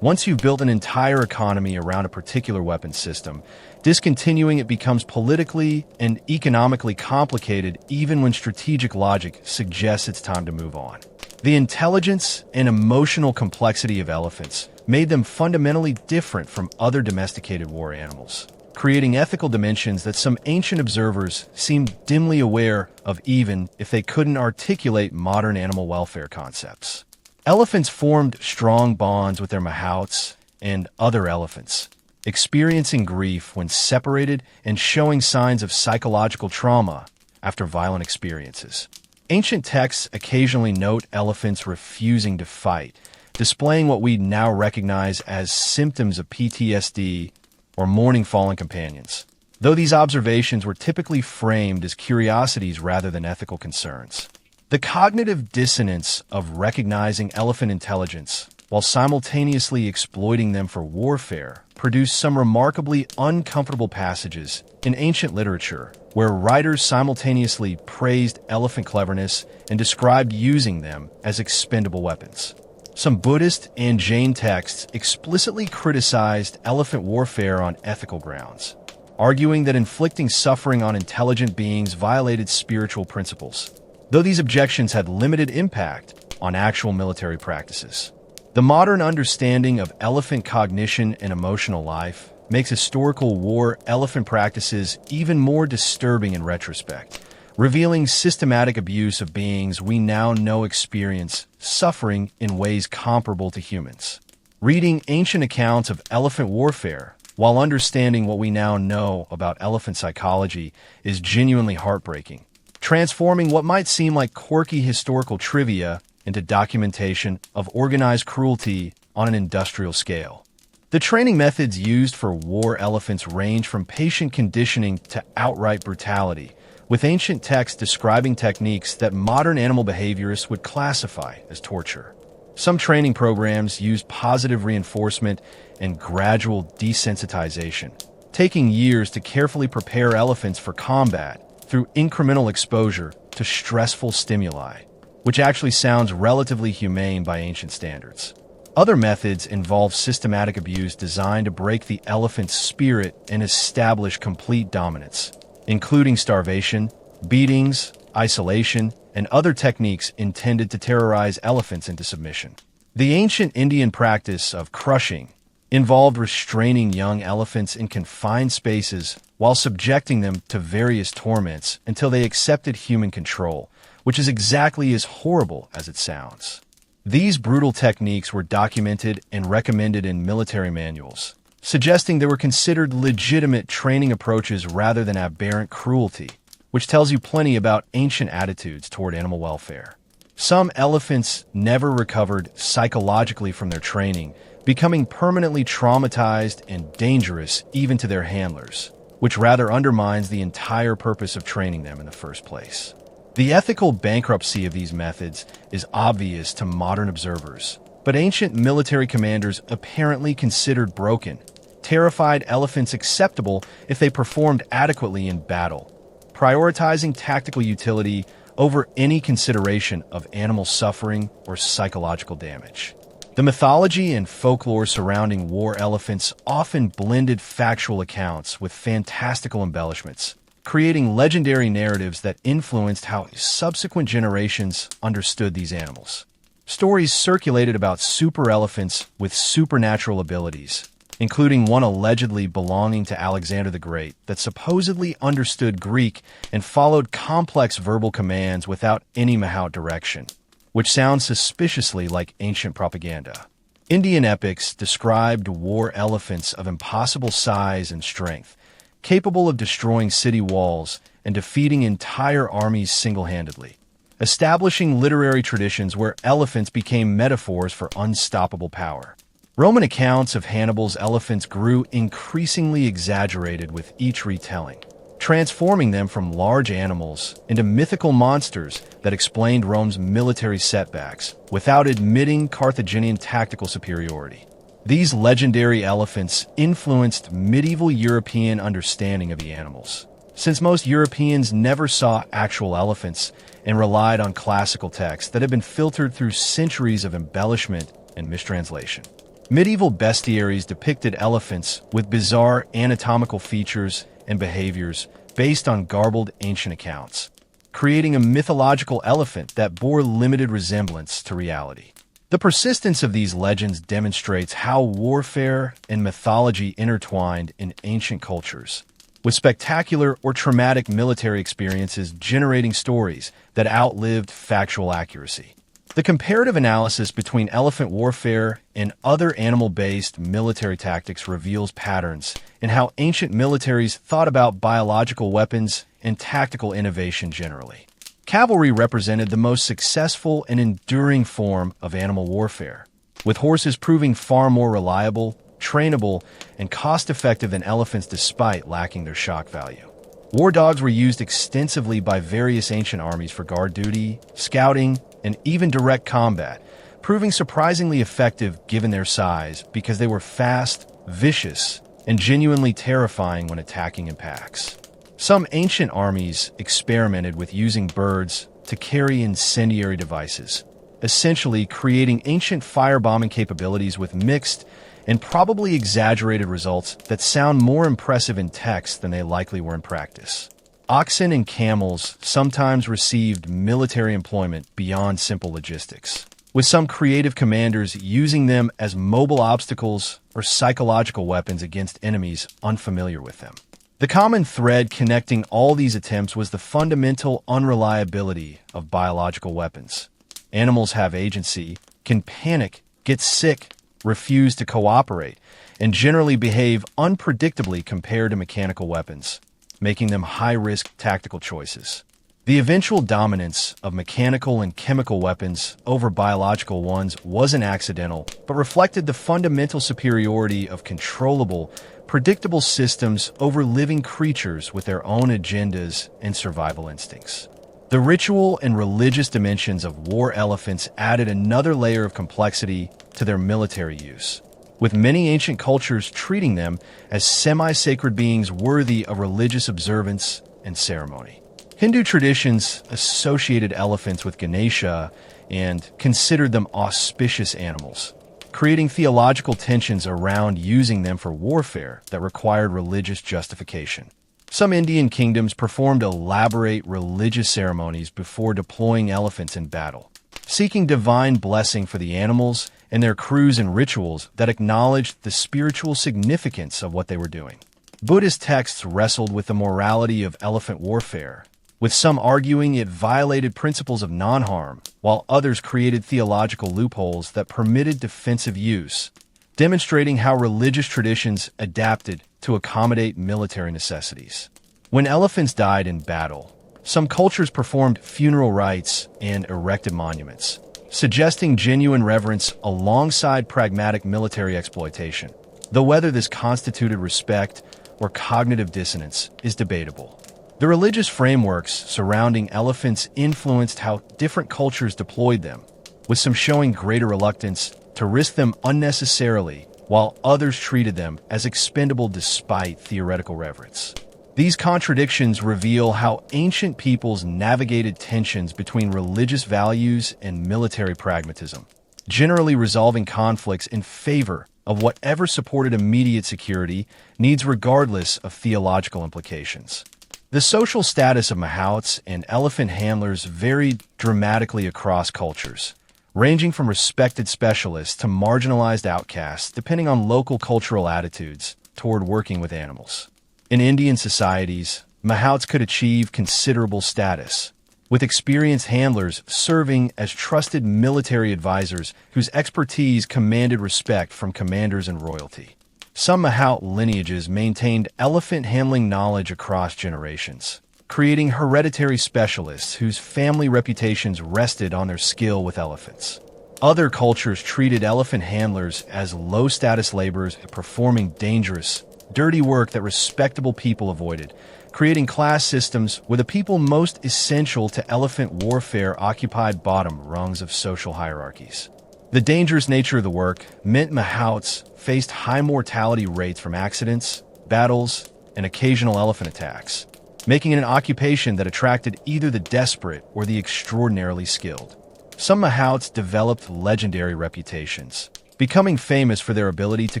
Once you've built an entire economy around a particular weapon system, discontinuing it becomes politically and economically complicated even when strategic logic suggests it's time to move on. The intelligence and emotional complexity of elephants made them fundamentally different from other domesticated war animals, creating ethical dimensions that some ancient observers seemed dimly aware of even if they couldn't articulate modern animal welfare concepts. Elephants formed strong bonds with their mahouts and other elephants, experiencing grief when separated and showing signs of psychological trauma after violent experiences. Ancient texts occasionally note elephants refusing to fight, displaying what we now recognize as symptoms of PTSD or mourning fallen companions, though these observations were typically framed as curiosities rather than ethical concerns. The cognitive dissonance of recognizing elephant intelligence while simultaneously exploiting them for warfare produced some remarkably uncomfortable passages in ancient literature where writers simultaneously praised elephant cleverness and described using them as expendable weapons. Some Buddhist and Jain texts explicitly criticized elephant warfare on ethical grounds, arguing that inflicting suffering on intelligent beings violated spiritual principles, though these objections had limited impact on actual military practices. The modern understanding of elephant cognition and emotional life makes historical war elephant practices even more disturbing in retrospect, revealing systematic abuse of beings we now know experience suffering in ways comparable to humans. Reading ancient accounts of elephant warfare while understanding what we now know about elephant psychology is genuinely heartbreaking, transforming what might seem like quirky historical trivia into documentation of organized cruelty on an industrial scale. The training methods used for war elephants range from patient conditioning to outright brutality, with ancient texts describing techniques that modern animal behaviorists would classify as torture. Some training programs use positive reinforcement and gradual desensitization, taking years to carefully prepare elephants for combat through incremental exposure to stressful stimuli, which actually sounds relatively humane by ancient standards. Other methods involve systematic abuse designed to break the elephant's spirit and establish complete dominance, including starvation, beatings, isolation, and other techniques intended to terrorize elephants into submission. The ancient Indian practice of crushing involved restraining young elephants in confined spaces while subjecting them to various torments until they accepted human control, which is exactly as horrible as it sounds. These brutal techniques were documented and recommended in military manuals, suggesting they were considered legitimate training approaches rather than aberrant cruelty, which tells you plenty about ancient attitudes toward animal welfare. Some elephants never recovered psychologically from their training, becoming permanently traumatized and dangerous even to their handlers, which rather undermines the entire purpose of training them in the first place. The ethical bankruptcy of these methods is obvious to modern observers, but ancient military commanders apparently considered broken, terrified elephants acceptable if they performed adequately in battle, prioritizing tactical utility over any consideration of animal suffering or psychological damage. The mythology and folklore surrounding war elephants often blended factual accounts with fantastical embellishments, creating legendary narratives that influenced how subsequent generations understood these animals. Stories circulated about super elephants with supernatural abilities, including one allegedly belonging to Alexander the Great that supposedly understood Greek and followed complex verbal commands without any mahout direction, which sounds suspiciously like ancient propaganda. Indian epics described war elephants of impossible size and strength, capable of destroying city walls and defeating entire armies single-handedly, establishing literary traditions where elephants became metaphors for unstoppable power. Roman accounts of Hannibal's elephants grew increasingly exaggerated with each retelling, transforming them from large animals into mythical monsters that explained Rome's military setbacks without admitting Carthaginian tactical superiority. These legendary elephants influenced medieval European understanding of the animals, since most Europeans never saw actual elephants and relied on classical texts that had been filtered through centuries of embellishment and mistranslation. Medieval bestiaries depicted elephants with bizarre anatomical features and behaviors based on garbled ancient accounts, creating a mythological elephant that bore limited resemblance to reality. The persistence of these legends demonstrates how warfare and mythology intertwined in ancient cultures, with spectacular or traumatic military experiences generating stories that outlived factual accuracy. The comparative analysis between elephant warfare and other animal-based military tactics reveals patterns in how ancient militaries thought about biological weapons and tactical innovation generally. Cavalry represented the most successful and enduring form of animal warfare, with horses proving far more reliable, trainable, and cost-effective than elephants despite lacking their shock value. War dogs were used extensively by various ancient armies for guard duty, scouting, and even direct combat, proving surprisingly effective given their size because they were fast, vicious, and genuinely terrifying when attacking in packs. Some ancient armies experimented with using birds to carry incendiary devices, essentially creating ancient firebombing capabilities with mixed and probably exaggerated results that sound more impressive in text than they likely were in practice. Oxen and camels sometimes received military employment beyond simple logistics, with some creative commanders using them as mobile obstacles or psychological weapons against enemies unfamiliar with them. The common thread connecting all these attempts was the fundamental unreliability of biological weapons. Animals have agency, can panic, get sick, refuse to cooperate, and generally behave unpredictably compared to mechanical weapons, making them high-risk tactical choices. The eventual dominance of mechanical and chemical weapons over biological ones wasn't accidental, but reflected the fundamental superiority of controllable, predictable systems over living creatures with their own agendas and survival instincts. The ritual and religious dimensions of war elephants added another layer of complexity to their military use, with many ancient cultures treating them as semi-sacred beings worthy of religious observance and ceremony. Hindu traditions associated elephants with Ganesha and considered them auspicious animals, creating theological tensions around using them for warfare that required religious justification. Some Indian kingdoms performed elaborate religious ceremonies before deploying elephants in battle, seeking divine blessing for the animals and their crews and rituals that acknowledged the spiritual significance of what they were doing. Buddhist texts wrestled with the morality of elephant warfare, with some arguing it violated principles of non-harm, while others created theological loopholes that permitted defensive use, demonstrating how religious traditions adapted to accommodate military necessities. When elephants died in battle, some cultures performed funeral rites and erected monuments, suggesting genuine reverence alongside pragmatic military exploitation, though whether this constituted respect or cognitive dissonance is debatable. The religious frameworks surrounding elephants influenced how different cultures deployed them, with some showing greater reluctance to risk them unnecessarily, while others treated them as expendable despite theoretical reverence. These contradictions reveal how ancient peoples navigated tensions between religious values and military pragmatism, generally resolving conflicts in favor of whatever supported immediate security needs regardless of theological implications. The social status of mahouts and elephant handlers varied dramatically across cultures, ranging from respected specialists to marginalized outcasts depending on local cultural attitudes toward working with animals. In Indian societies, mahouts could achieve considerable status, with experienced handlers serving as trusted military advisors whose expertise commanded respect from commanders and royalty. Some mahout lineages maintained elephant handling knowledge across generations, creating hereditary specialists whose family reputations rested on their skill with elephants. Other cultures treated elephant handlers as low-status laborers performing dangerous, dirty work that respectable people avoided, creating class systems where the people most essential to elephant warfare occupied bottom rungs of social hierarchies. The dangerous nature of the work meant mahouts faced high mortality rates from accidents, battles, and occasional elephant attacks, making it an occupation that attracted either the desperate or the extraordinarily skilled. Some mahouts developed legendary reputations, becoming famous for their ability to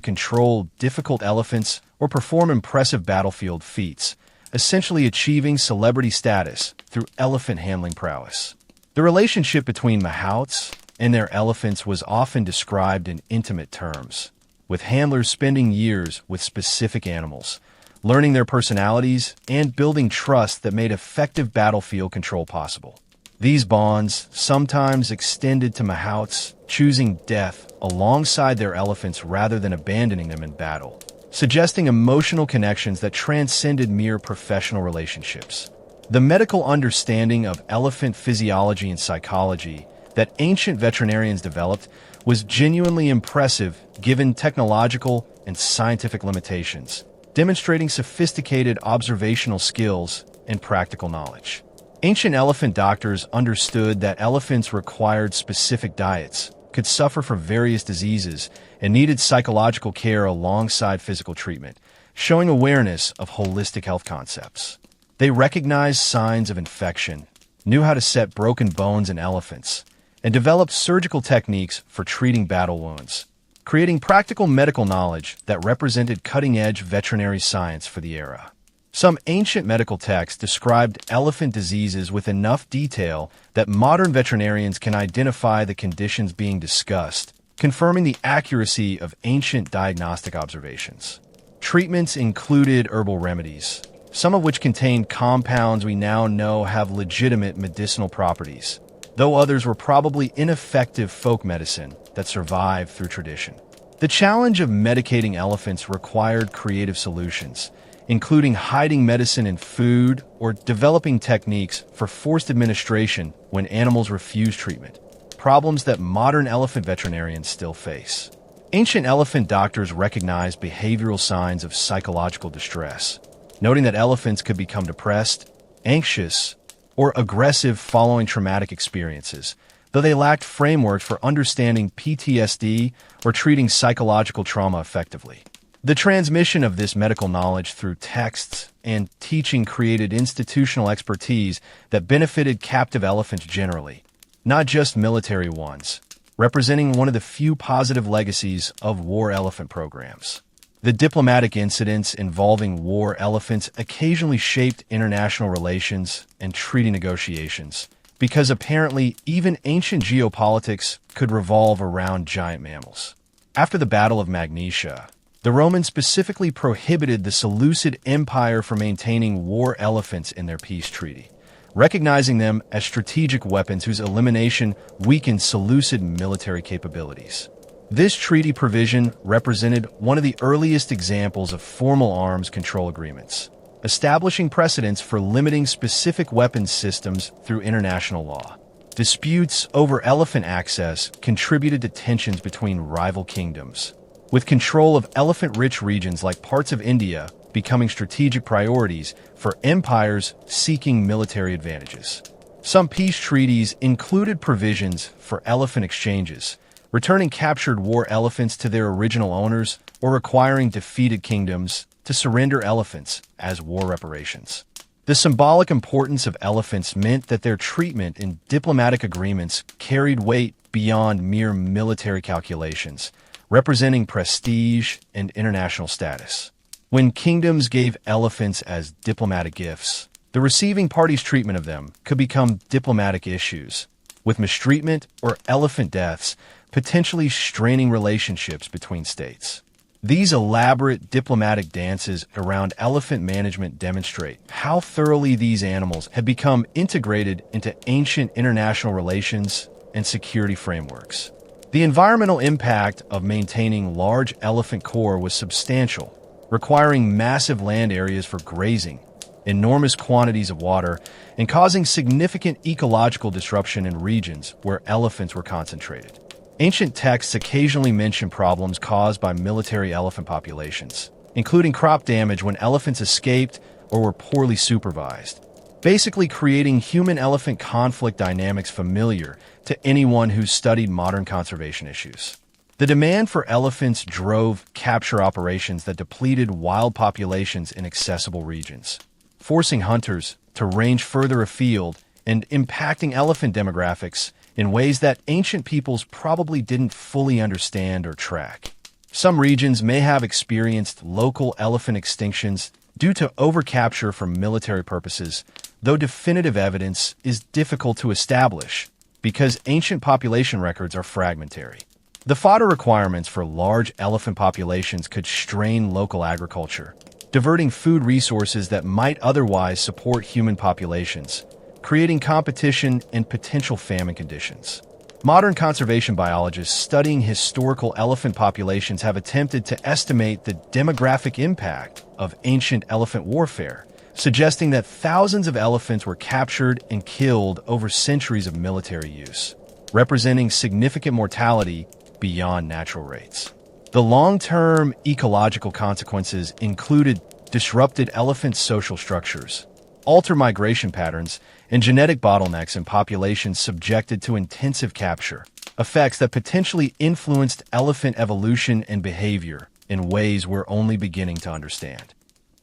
control difficult elephants or perform impressive battlefield feats, essentially achieving celebrity status through elephant handling prowess. The relationship between mahouts and their elephants was often described in intimate terms, with handlers spending years with specific animals, learning their personalities and building trust that made effective battlefield control possible. These bonds sometimes extended to mahouts, choosing death alongside their elephants rather than abandoning them in battle, suggesting emotional connections that transcended mere professional relationships. The medical understanding of elephant physiology and psychology that ancient veterinarians developed was genuinely impressive given technological and scientific limitations, demonstrating sophisticated observational skills and practical knowledge. Ancient elephant doctors understood that elephants required specific diets, could suffer from various diseases, and needed psychological care alongside physical treatment, showing awareness of holistic health concepts. They recognized signs of infection, knew how to set broken bones in elephants, and developed surgical techniques for treating battle wounds, creating practical medical knowledge that represented cutting-edge veterinary science for the era. Some ancient medical texts described elephant diseases with enough detail that modern veterinarians can identify the conditions being discussed, confirming the accuracy of ancient diagnostic observations. Treatments included herbal remedies, some of which contained compounds we now know have legitimate medicinal properties, though others were probably ineffective folk medicine that survived through tradition. The challenge of medicating elephants required creative solutions, including hiding medicine in food or developing techniques for forced administration when animals refuse treatment, problems that modern elephant veterinarians still face. Ancient elephant doctors recognized behavioral signs of psychological distress, noting that elephants could become depressed, anxious, or aggressive following traumatic experiences, though they lacked frameworks for understanding PTSD or treating psychological trauma effectively. The transmission of this medical knowledge through texts and teaching created institutional expertise that benefited captive elephants generally, not just military ones, representing one of the few positive legacies of war elephant programs. The diplomatic incidents involving war elephants occasionally shaped international relations and treaty negotiations, because apparently even ancient geopolitics could revolve around giant mammals. After the Battle of Magnesia, the Romans specifically prohibited the Seleucid Empire from maintaining war elephants in their peace treaty, recognizing them as strategic weapons whose elimination weakened Seleucid military capabilities. This treaty provision represented one of the earliest examples of formal arms control agreements, establishing precedents for limiting specific weapons systems through international law. Disputes over elephant access contributed to tensions between rival kingdoms, with control of elephant-rich regions like parts of India becoming strategic priorities for empires seeking military advantages. Some peace treaties included provisions for elephant exchanges, returning captured war elephants to their original owners or requiring defeated kingdoms to surrender elephants as war reparations. The symbolic importance of elephants meant that their treatment in diplomatic agreements carried weight beyond mere military calculations, representing prestige and international status. When kingdoms gave elephants as diplomatic gifts, the receiving party's treatment of them could become diplomatic issues, with mistreatment or elephant deaths potentially straining relationships between states. These elaborate diplomatic dances around elephant management demonstrate how thoroughly these animals had become integrated into ancient international relations and security frameworks. The environmental impact of maintaining large elephant corps was substantial, requiring massive land areas for grazing, enormous quantities of water, and causing significant ecological disruption in regions where elephants were concentrated. Ancient texts occasionally mention problems caused by military elephant populations, including crop damage when elephants escaped or were poorly supervised, basically creating human-elephant conflict dynamics familiar to anyone who's studied modern conservation issues. The demand for elephants drove capture operations that depleted wild populations in accessible regions, forcing hunters to range further afield and impacting elephant demographics in ways that ancient peoples probably didn't fully understand or track. Some regions may have experienced local elephant extinctions due to overcapture for military purposes, though definitive evidence is difficult to establish. because ancient population records are fragmentary. The fodder requirements for large elephant populations could strain local agriculture, diverting food resources that might otherwise support human populations, creating competition and potential famine conditions. Modern conservation biologists studying historical elephant populations have attempted to estimate the demographic impact of ancient elephant warfare, suggesting that thousands of elephants were captured and killed over centuries of military use, representing significant mortality beyond natural rates. The long-term ecological consequences included disrupted elephant social structures, altered migration patterns, and genetic bottlenecks in populations subjected to intensive capture, effects that potentially influenced elephant evolution and behavior in ways we're only beginning to understand.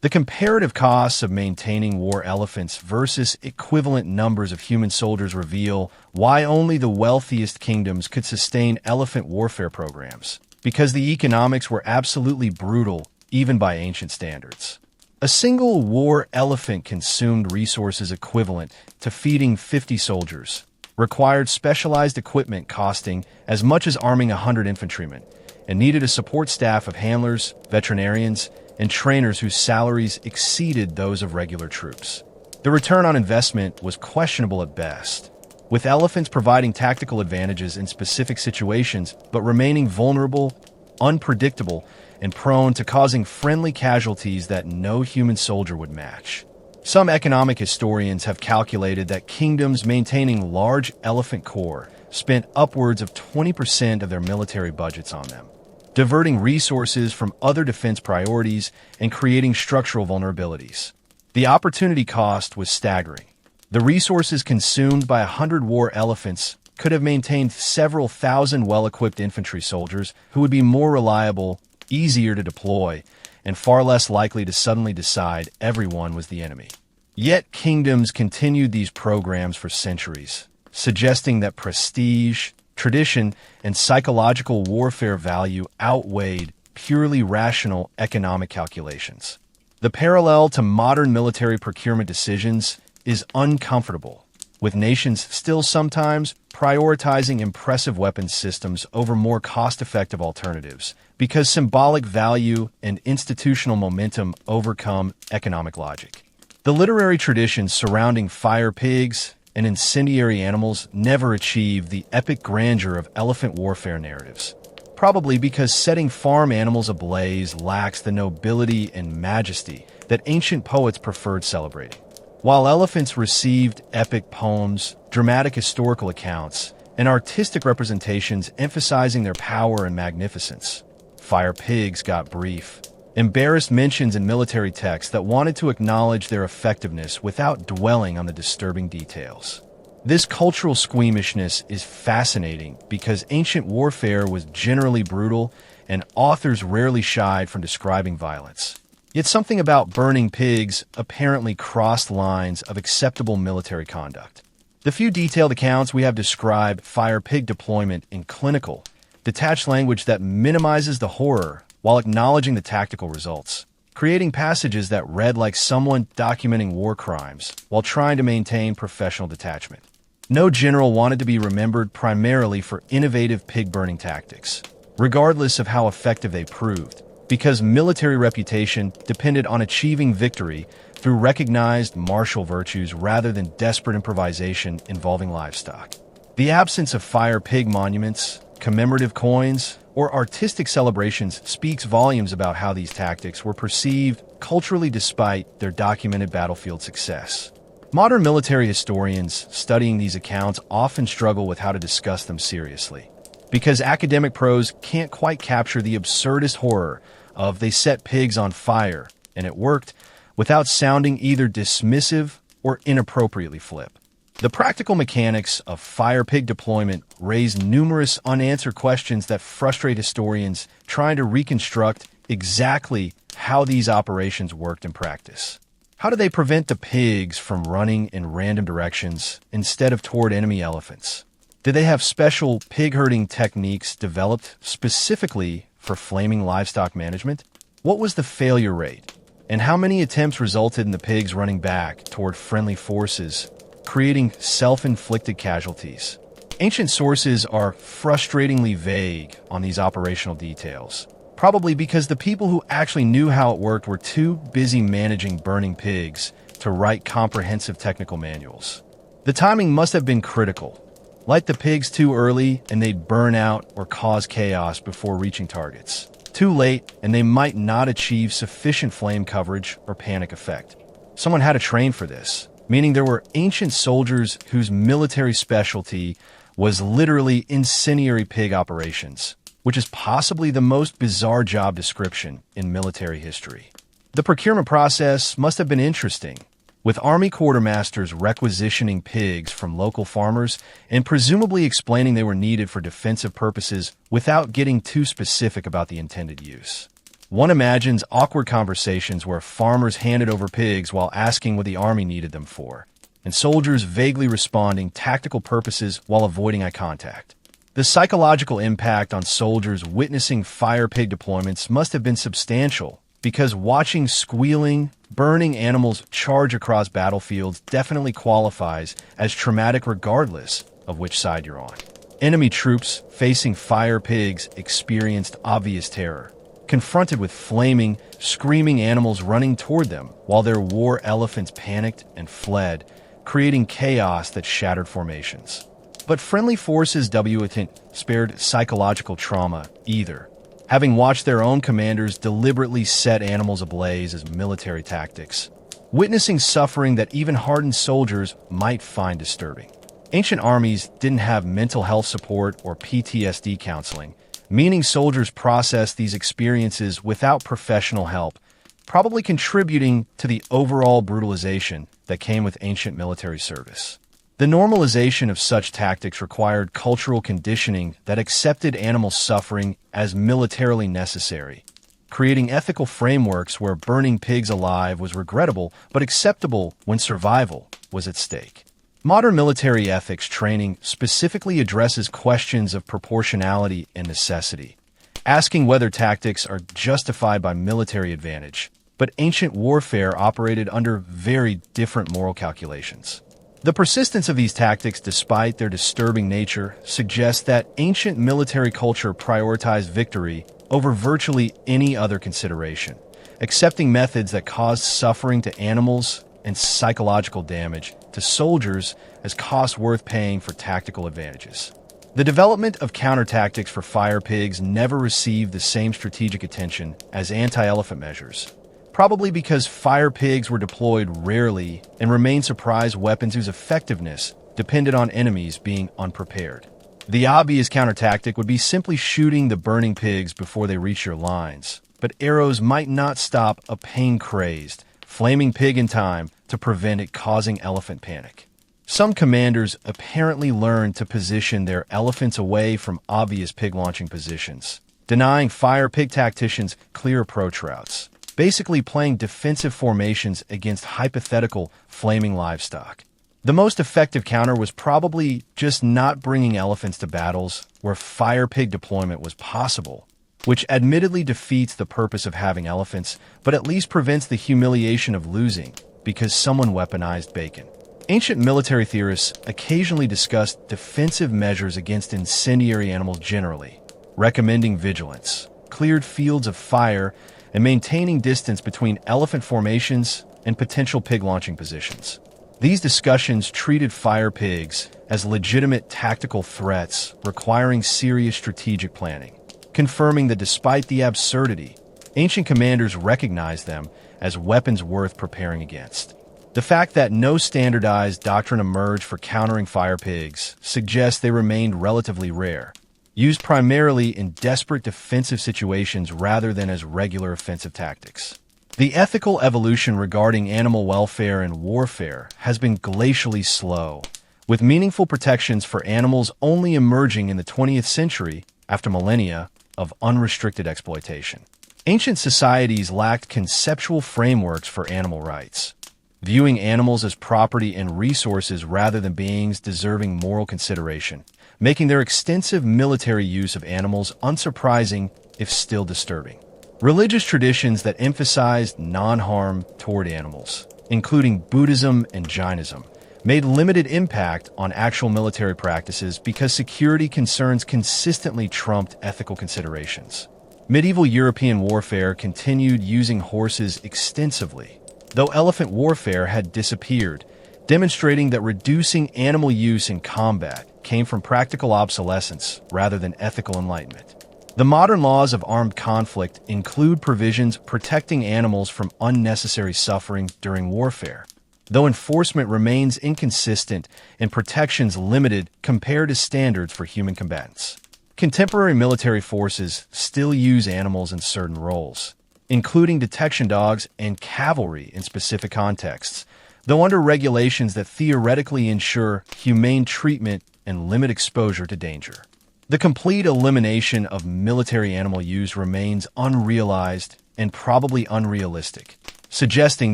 The comparative costs of maintaining war elephants versus equivalent numbers of human soldiers reveal why only the wealthiest kingdoms could sustain elephant warfare programs, because the economics were absolutely brutal even by ancient standards. A single war elephant consumed resources equivalent to feeding 50 soldiers, required specialized equipment costing as much as arming 100 infantrymen, and needed a support staff of handlers, veterinarians, and trainers whose salaries exceeded those of regular troops. The return on investment was questionable at best, with elephants providing tactical advantages in specific situations but remaining vulnerable, unpredictable, and prone to causing friendly casualties that no human soldier would match. Some economic historians have calculated that kingdoms maintaining large elephant corps spent upwards of 20% of their military budgets on them, diverting resources from other defense priorities and creating structural vulnerabilities. The opportunity cost was staggering. The resources consumed by 100 war elephants could have maintained several thousand well-equipped infantry soldiers who would be more reliable, easier to deploy, and far less likely to suddenly decide everyone was the enemy. Yet kingdoms continued these programs for centuries, suggesting that prestige, tradition, and psychological warfare value outweighed purely rational economic calculations. The parallel to modern military procurement decisions is uncomfortable, with nations still sometimes prioritizing impressive weapons systems over more cost-effective alternatives, because symbolic value and institutional momentum overcome economic logic. The literary traditions surrounding fire pigs and incendiary animals never achieved the epic grandeur of elephant warfare narratives, probably because setting farm animals ablaze lacks the nobility and majesty that ancient poets preferred celebrating. While elephants received epic poems, dramatic historical accounts, and artistic representations emphasizing their power and magnificence, fire pigs got brief, embarrassed mentions in military texts that wanted to acknowledge their effectiveness without dwelling on the disturbing details. This cultural squeamishness is fascinating because ancient warfare was generally brutal and authors rarely shied from describing violence. Yet something about burning pigs apparently crossed lines of acceptable military conduct. The few detailed accounts we have describe fire pig deployment in clinical, detached language that minimizes the horror while acknowledging the tactical results, creating passages that read like someone documenting war crimes while trying to maintain professional detachment. No general wanted to be remembered primarily for innovative pig-burning tactics, regardless of how effective they proved, because military reputation depended on achieving victory through recognized martial virtues rather than desperate improvisation involving livestock. The absence of fire pig monuments, commemorative coins, or artistic celebrations speaks volumes about how these tactics were perceived culturally despite their documented battlefield success. Modern military historians studying these accounts often struggle with how to discuss them seriously, because academic prose can't quite capture the absurdist horror of "they set pigs on fire, and it worked," without sounding either dismissive or inappropriately flip. The practical mechanics of fire pig deployment raise numerous unanswered questions that frustrate historians trying to reconstruct exactly how these operations worked in practice. How do they prevent the pigs from running in random directions instead of toward enemy elephants? Did they have special pig herding techniques developed specifically for flaming livestock management? What was the failure rate? And how many attempts resulted in the pigs running back toward friendly forces, creating self-inflicted casualties? Ancient sources are frustratingly vague on these operational details, probably because the people who actually knew how it worked were too busy managing burning pigs to write comprehensive technical manuals. The timing must have been critical. Light the pigs too early and they'd burn out or cause chaos before reaching targets. Too late and they might not achieve sufficient flame coverage or panic effect. Someone had to train for this, meaning there were ancient soldiers whose military specialty was literally incendiary pig operations, which is possibly the most bizarre job description in military history. The procurement process must have been interesting, with army quartermasters requisitioning pigs from local farmers and presumably explaining they were needed for defensive purposes without getting too specific about the intended use. One imagines awkward conversations where farmers handed over pigs while asking what the army needed them for, and soldiers vaguely responding tactical purposes while avoiding eye contact. The psychological impact on soldiers witnessing fire pig deployments must have been substantial, because watching squealing, burning animals charge across battlefields definitely qualifies as traumatic regardless of which side you're on. Enemy troops facing fire pigs experienced obvious terror, confronted with flaming, screaming animals running toward them while their war elephants panicked and fled, creating chaos that shattered formations. But friendly forces weren't spared psychological trauma either, having watched their own commanders deliberately set animals ablaze as military tactics, witnessing suffering that even hardened soldiers might find disturbing. Ancient armies didn't have mental health support or PTSD counseling, meaning soldiers processed these experiences without professional help, probably contributing to the overall brutalization that came with ancient military service. The normalization of such tactics required cultural conditioning that accepted animal suffering as militarily necessary, creating ethical frameworks where burning pigs alive was regrettable but acceptable when survival was at stake. Modern military ethics training specifically addresses questions of proportionality and necessity, asking whether tactics are justified by military advantage, but ancient warfare operated under very different moral calculations. The persistence of these tactics, despite their disturbing nature, suggests that ancient military culture prioritized victory over virtually any other consideration, accepting methods that caused suffering to animals and psychological damage to soldiers as costs worth paying for tactical advantages. The development of counter-tactics for fire pigs never received the same strategic attention as anti-elephant measures, probably because fire pigs were deployed rarely and remained surprise weapons whose effectiveness depended on enemies being unprepared. The obvious counter-tactic would be simply shooting the burning pigs before they reach your lines, but arrows might not stop a pain-crazed, flaming pig in time to prevent it causing elephant panic. Some commanders apparently learned to position their elephants away from obvious pig launching positions, denying fire pig tacticians clear approach routes, basically playing defensive formations against hypothetical flaming livestock. The most effective counter was probably just not bringing elephants to battles where fire pig deployment was possible, which admittedly defeats the purpose of having elephants, but at least prevents the humiliation of losing because someone weaponized bacon. Ancient military theorists occasionally discussed defensive measures against incendiary animals generally, recommending vigilance, cleared fields of fire, and maintaining distance between elephant formations and potential pig launching positions. These discussions treated fire pigs as legitimate tactical threats requiring serious strategic planning, confirming that despite the absurdity, ancient commanders recognized them as weapons worth preparing against. The fact that no standardized doctrine emerged for countering fire pigs suggests they remained relatively rare, used primarily in desperate defensive situations rather than as regular offensive tactics. The ethical evolution regarding animal welfare and warfare has been glacially slow, with meaningful protections for animals only emerging in the 20th century after millennia of unrestricted exploitation. Ancient societies lacked conceptual frameworks for animal rights, viewing animals as property and resources rather than beings deserving moral consideration, making their extensive military use of animals unsurprising if still disturbing. Religious traditions that emphasized non-harm toward animals, including Buddhism and Jainism, made limited impact on actual military practices because security concerns consistently trumped ethical considerations. Medieval European warfare continued using horses extensively, though elephant warfare had disappeared, demonstrating that reducing animal use in combat came from practical obsolescence rather than ethical enlightenment. The modern laws of armed conflict include provisions protecting animals from unnecessary suffering during warfare, though enforcement remains inconsistent and protections limited compared to standards for human combatants. Contemporary military forces still use animals in certain roles, including detection dogs and cavalry in specific contexts, though under regulations that theoretically ensure humane treatment and limit exposure to danger. The complete elimination of military animal use remains unrealized and probably unrealistic, suggesting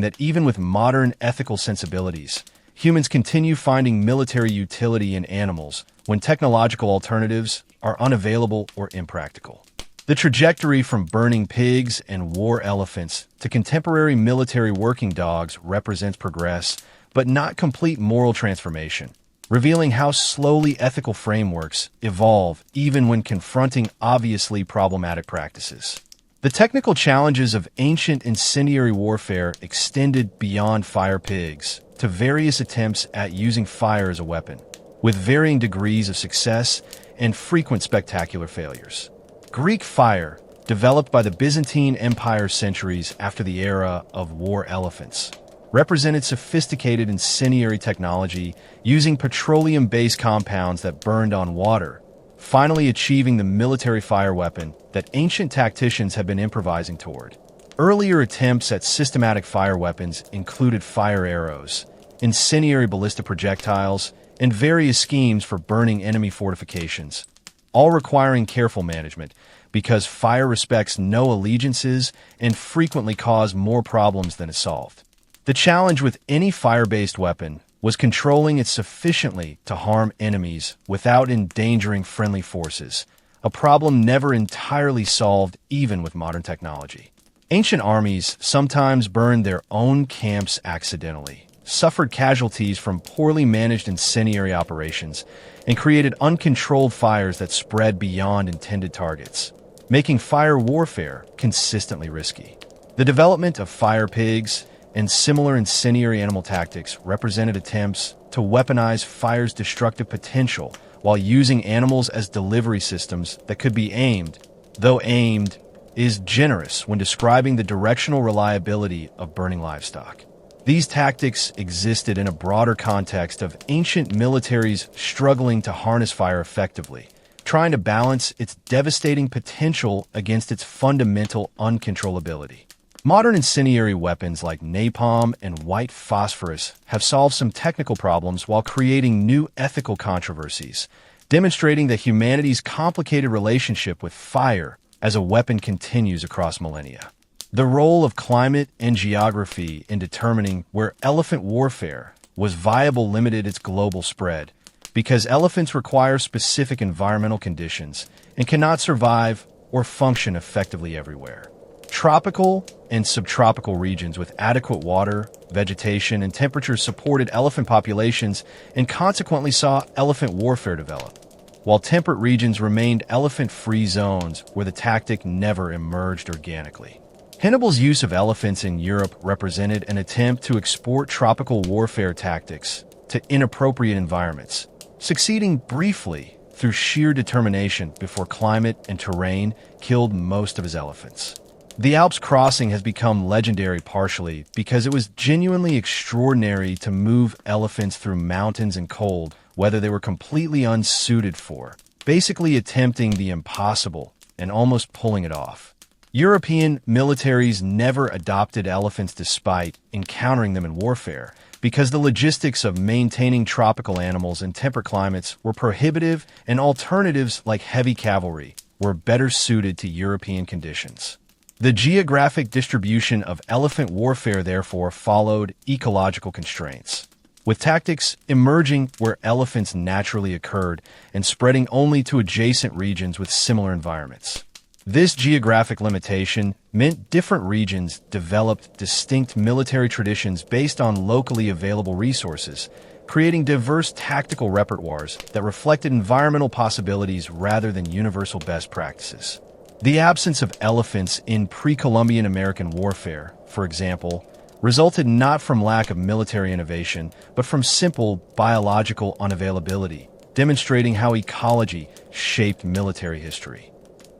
that even with modern ethical sensibilities, humans continue finding military utility in animals when technological alternatives are unavailable or impractical. The trajectory from burning pigs and war elephants to contemporary military working dogs represents progress, but not complete moral transformation, revealing how slowly ethical frameworks evolve even when confronting obviously problematic practices. The technical challenges of ancient incendiary warfare extended beyond fire pigs to various attempts at using fire as a weapon, with varying degrees of success and frequent spectacular failures. Greek fire, developed by the Byzantine Empire centuries after the era of war elephants, represented sophisticated incendiary technology using petroleum-based compounds that burned on water, finally achieving the military fire weapon that ancient tacticians had been improvising toward. Earlier attempts at systematic fire weapons included fire arrows, incendiary ballistic projectiles, and various schemes for burning enemy fortifications, all requiring careful management because fire respects no allegiances and frequently cause more problems than it solved. The challenge with any fire-based weapon was controlling it sufficiently to harm enemies without endangering friendly forces, a problem never entirely solved even with modern technology. Ancient armies sometimes burned their own camps accidentally, suffered casualties from poorly managed incendiary operations, and created uncontrolled fires that spread beyond intended targets, making fire warfare consistently risky. The development of fire pigs and similar incendiary animal tactics represented attempts to weaponize fire's destructive potential while using animals as delivery systems that could be aimed, though aimed is generous when describing the directional reliability of burning livestock. These tactics existed in a broader context of ancient militaries struggling to harness fire effectively, trying to balance its devastating potential against its fundamental uncontrollability. Modern incendiary weapons like napalm and white phosphorus have solved some technical problems while creating new ethical controversies, demonstrating that humanity's complicated relationship with fire as a weapon continues across millennia. The role of climate and geography in determining where elephant warfare was viable limited its global spread, because elephants require specific environmental conditions and cannot survive or function effectively everywhere. Tropical and subtropical regions with adequate water, vegetation, and temperature supported elephant populations and consequently saw elephant warfare develop, while temperate regions remained elephant-free zones where the tactic never emerged organically. Hannibal's use of elephants in Europe represented an attempt to export tropical warfare tactics to inappropriate environments, succeeding briefly through sheer determination before climate and terrain killed most of his elephants. The Alps crossing has become legendary partially because it was genuinely extraordinary to move elephants through mountains and cold, whether they were completely unsuited for, basically attempting the impossible and almost pulling it off. European militaries never adopted elephants despite encountering them in warfare, because the logistics of maintaining tropical animals in temperate climates were prohibitive and alternatives like heavy cavalry were better suited to European conditions. The geographic distribution of elephant warfare therefore followed ecological constraints, with tactics emerging where elephants naturally occurred and spreading only to adjacent regions with similar environments. This geographic limitation meant different regions developed distinct military traditions based on locally available resources, creating diverse tactical repertoires that reflected environmental possibilities rather than universal best practices. The absence of elephants in pre-Columbian American warfare, for example, resulted not from lack of military innovation, but from simple biological unavailability, demonstrating how ecology shaped military history.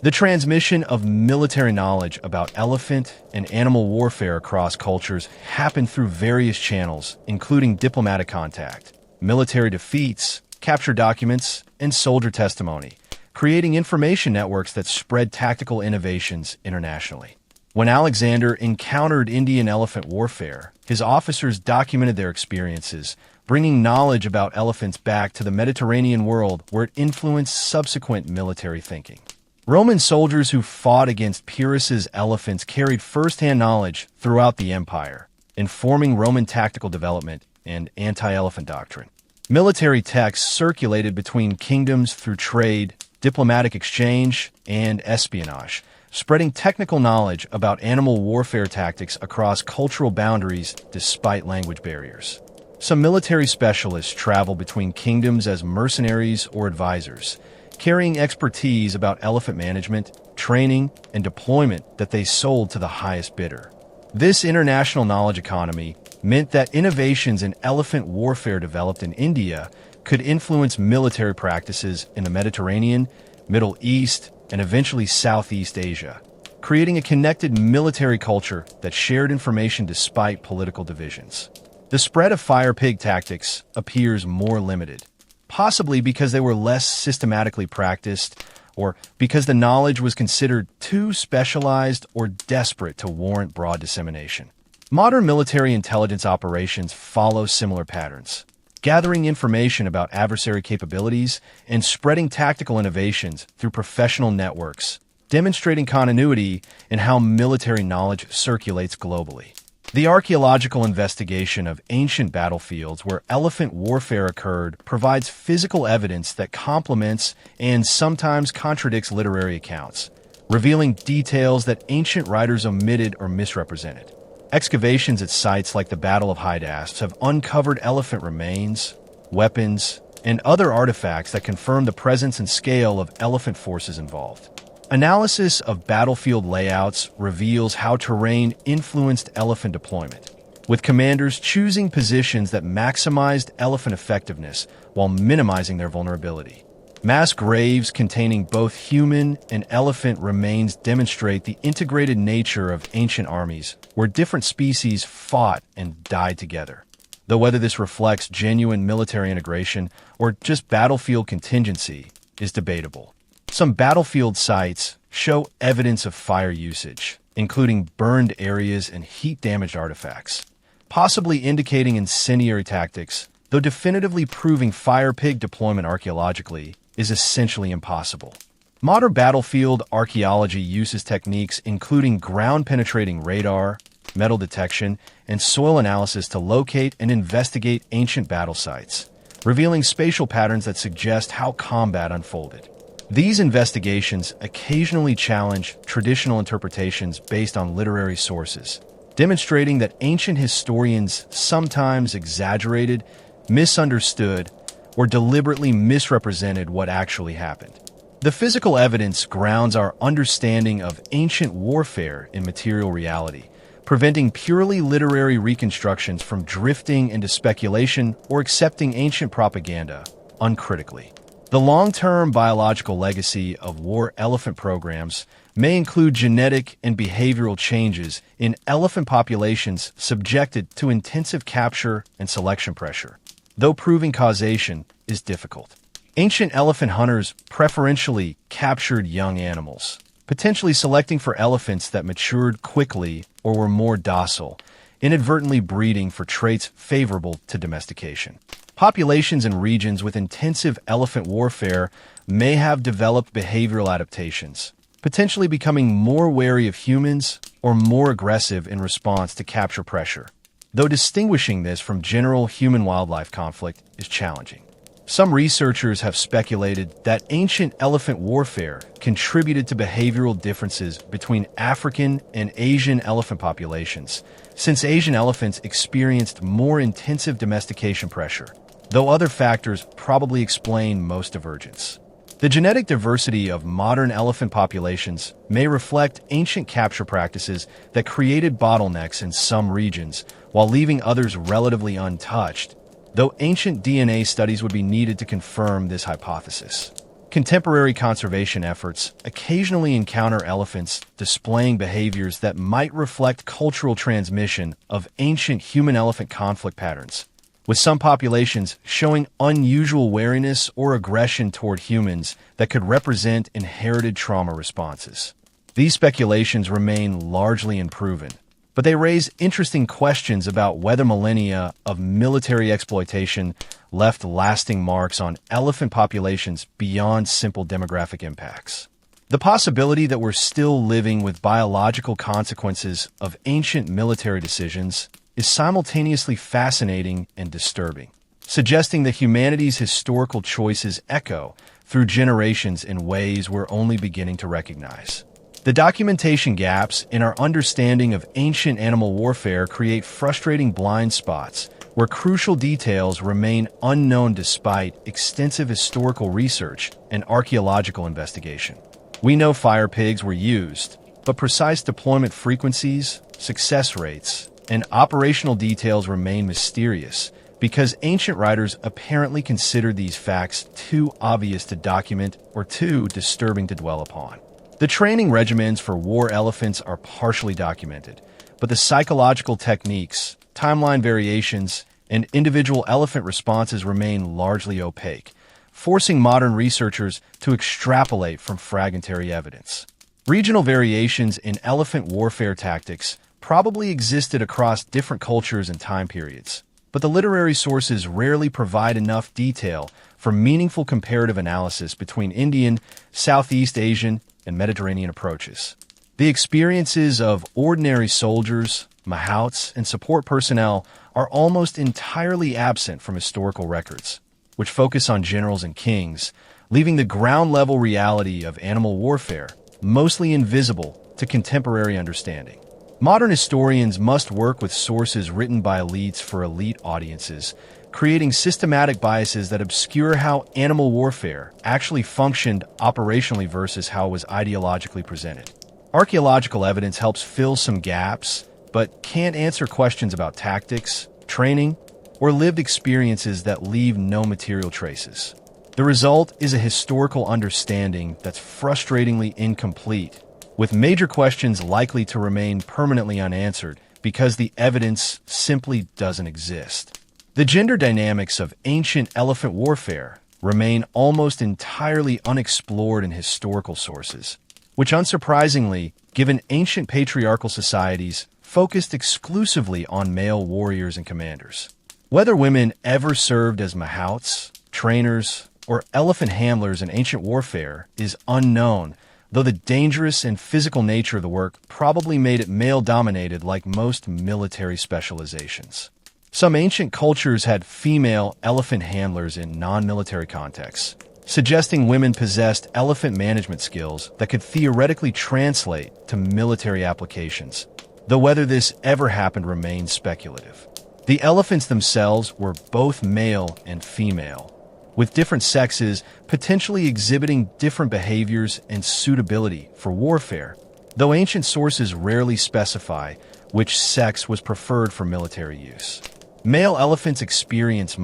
The transmission of military knowledge about elephant and animal warfare across cultures happened through various channels, including diplomatic contact, military defeats, captured documents, and soldier testimony, creating information networks that spread tactical innovations internationally. When Alexander encountered Indian elephant warfare, his officers documented their experiences, bringing knowledge about elephants back to the Mediterranean world where it influenced subsequent military thinking. Roman soldiers who fought against Pyrrhus's elephants carried first-hand knowledge throughout the empire, informing Roman tactical development and anti-elephant doctrine. Military texts circulated between kingdoms through trade, diplomatic exchange, and espionage, spreading technical knowledge about animal warfare tactics across cultural boundaries despite language barriers. Some military specialists traveled between kingdoms as mercenaries or advisors, carrying expertise about elephant management, training, and deployment that they sold to the highest bidder. This international knowledge economy meant that innovations in elephant warfare developed in India could influence military practices in the Mediterranean, Middle East, and eventually Southeast Asia, creating a connected military culture that shared information despite political divisions. The spread of fire pig tactics appears more limited, possibly because they were less systematically practiced or because the knowledge was considered too specialized or desperate to warrant broad dissemination. Modern military intelligence operations follow similar patterns, gathering information about adversary capabilities and spreading tactical innovations through professional networks, demonstrating continuity in how military knowledge circulates globally. The archaeological investigation of ancient battlefields where elephant warfare occurred provides physical evidence that complements and sometimes contradicts literary accounts, revealing details that ancient writers omitted or misrepresented. Excavations at sites like the Battle of Hydaspes have uncovered elephant remains, weapons, and other artifacts that confirm the presence and scale of elephant forces involved. Analysis of battlefield layouts reveals how terrain influenced elephant deployment, with commanders choosing positions that maximized elephant effectiveness while minimizing their vulnerability. Mass graves containing both human and elephant remains demonstrate the integrated nature of ancient armies, where different species fought and died together. Though whether this reflects genuine military integration or just battlefield contingency is debatable. Some battlefield sites show evidence of fire usage, including burned areas and heat-damaged artifacts, possibly indicating incendiary tactics, though definitively proving fire pig deployment archaeologically is essentially impossible. Modern battlefield archaeology uses techniques including ground-penetrating radar, metal detection, and soil analysis to locate and investigate ancient battle sites, revealing spatial patterns that suggest how combat unfolded. These investigations occasionally challenge traditional interpretations based on literary sources, demonstrating that ancient historians sometimes exaggerated, misunderstood, or deliberately misrepresented what actually happened. The physical evidence grounds our understanding of ancient warfare in material reality, preventing purely literary reconstructions from drifting into speculation or accepting ancient propaganda uncritically. The long-term biological legacy of war elephant programs may include genetic and behavioral changes in elephant populations subjected to intensive capture and selection pressure, though proving causation is difficult. Ancient elephant hunters preferentially captured young animals, potentially selecting for elephants that matured quickly or were more docile, inadvertently breeding for traits favorable to domestication. Populations in regions with intensive elephant warfare may have developed behavioral adaptations, potentially becoming more wary of humans or more aggressive in response to capture pressure, though distinguishing this from general human-wildlife conflict is challenging. Some researchers have speculated that ancient elephant warfare contributed to behavioral differences between African and Asian elephant populations, since Asian elephants experienced more intensive domestication pressure, though other factors probably explain most divergence. The genetic diversity of modern elephant populations may reflect ancient capture practices that created bottlenecks in some regions while leaving others relatively untouched, though ancient DNA studies would be needed to confirm this hypothesis. Contemporary conservation efforts occasionally encounter elephants displaying behaviors that might reflect cultural transmission of ancient human-elephant conflict patterns, with some populations showing unusual wariness or aggression toward humans that could represent inherited trauma responses. These speculations remain largely unproven, but they raise interesting questions about whether millennia of military exploitation left lasting marks on elephant populations beyond simple demographic impacts. The possibility that we're still living with biological consequences of ancient military decisions is simultaneously fascinating and disturbing, suggesting that humanity's historical choices echo through generations in ways we're only beginning to recognize. The documentation gaps in our understanding of ancient animal warfare create frustrating blind spots where crucial details remain unknown despite extensive historical research and archaeological investigation. We know fire pigs were used, but precise deployment frequencies, success rates, and operational details remain mysterious because ancient writers apparently considered these facts too obvious to document or too disturbing to dwell upon. The training regimens for war elephants are partially documented, but the psychological techniques, timeline variations, and individual elephant responses remain largely opaque, forcing modern researchers to extrapolate from fragmentary evidence. Regional variations in elephant warfare tactics probably existed across different cultures and time periods, but the literary sources rarely provide enough detail for meaningful comparative analysis between Indian, Southeast Asian, and Mediterranean approaches. The experiences of ordinary soldiers, mahouts, and support personnel are almost entirely absent from historical records, which focus on generals and kings, leaving the ground-level reality of animal warfare mostly invisible to contemporary understanding. Modern historians must work with sources written by elites for elite audiences, creating systematic biases that obscure how animal warfare actually functioned operationally versus how it was ideologically presented. Archaeological evidence helps fill some gaps, but can't answer questions about tactics, training, or lived experiences that leave no material traces. The result is a historical understanding that's frustratingly incomplete, with major questions likely to remain permanently unanswered because the evidence simply doesn't exist. The gender dynamics of ancient elephant warfare remain almost entirely unexplored in historical sources, which unsurprisingly, given ancient patriarchal societies focused exclusively on male warriors and commanders. Whether women ever served as mahouts, trainers, or elephant handlers in ancient warfare is unknown, though the dangerous and physical nature of the work probably made it male-dominated like most military specializations. Some ancient cultures had female elephant handlers in non-military contexts, suggesting women possessed elephant management skills that could theoretically translate to military applications, though whether this ever happened remains speculative. The elephants themselves were both male and female, with different sexes potentially exhibiting different behaviors and suitability for warfare, though ancient sources rarely specify which sex was preferred for military use. Male elephants experience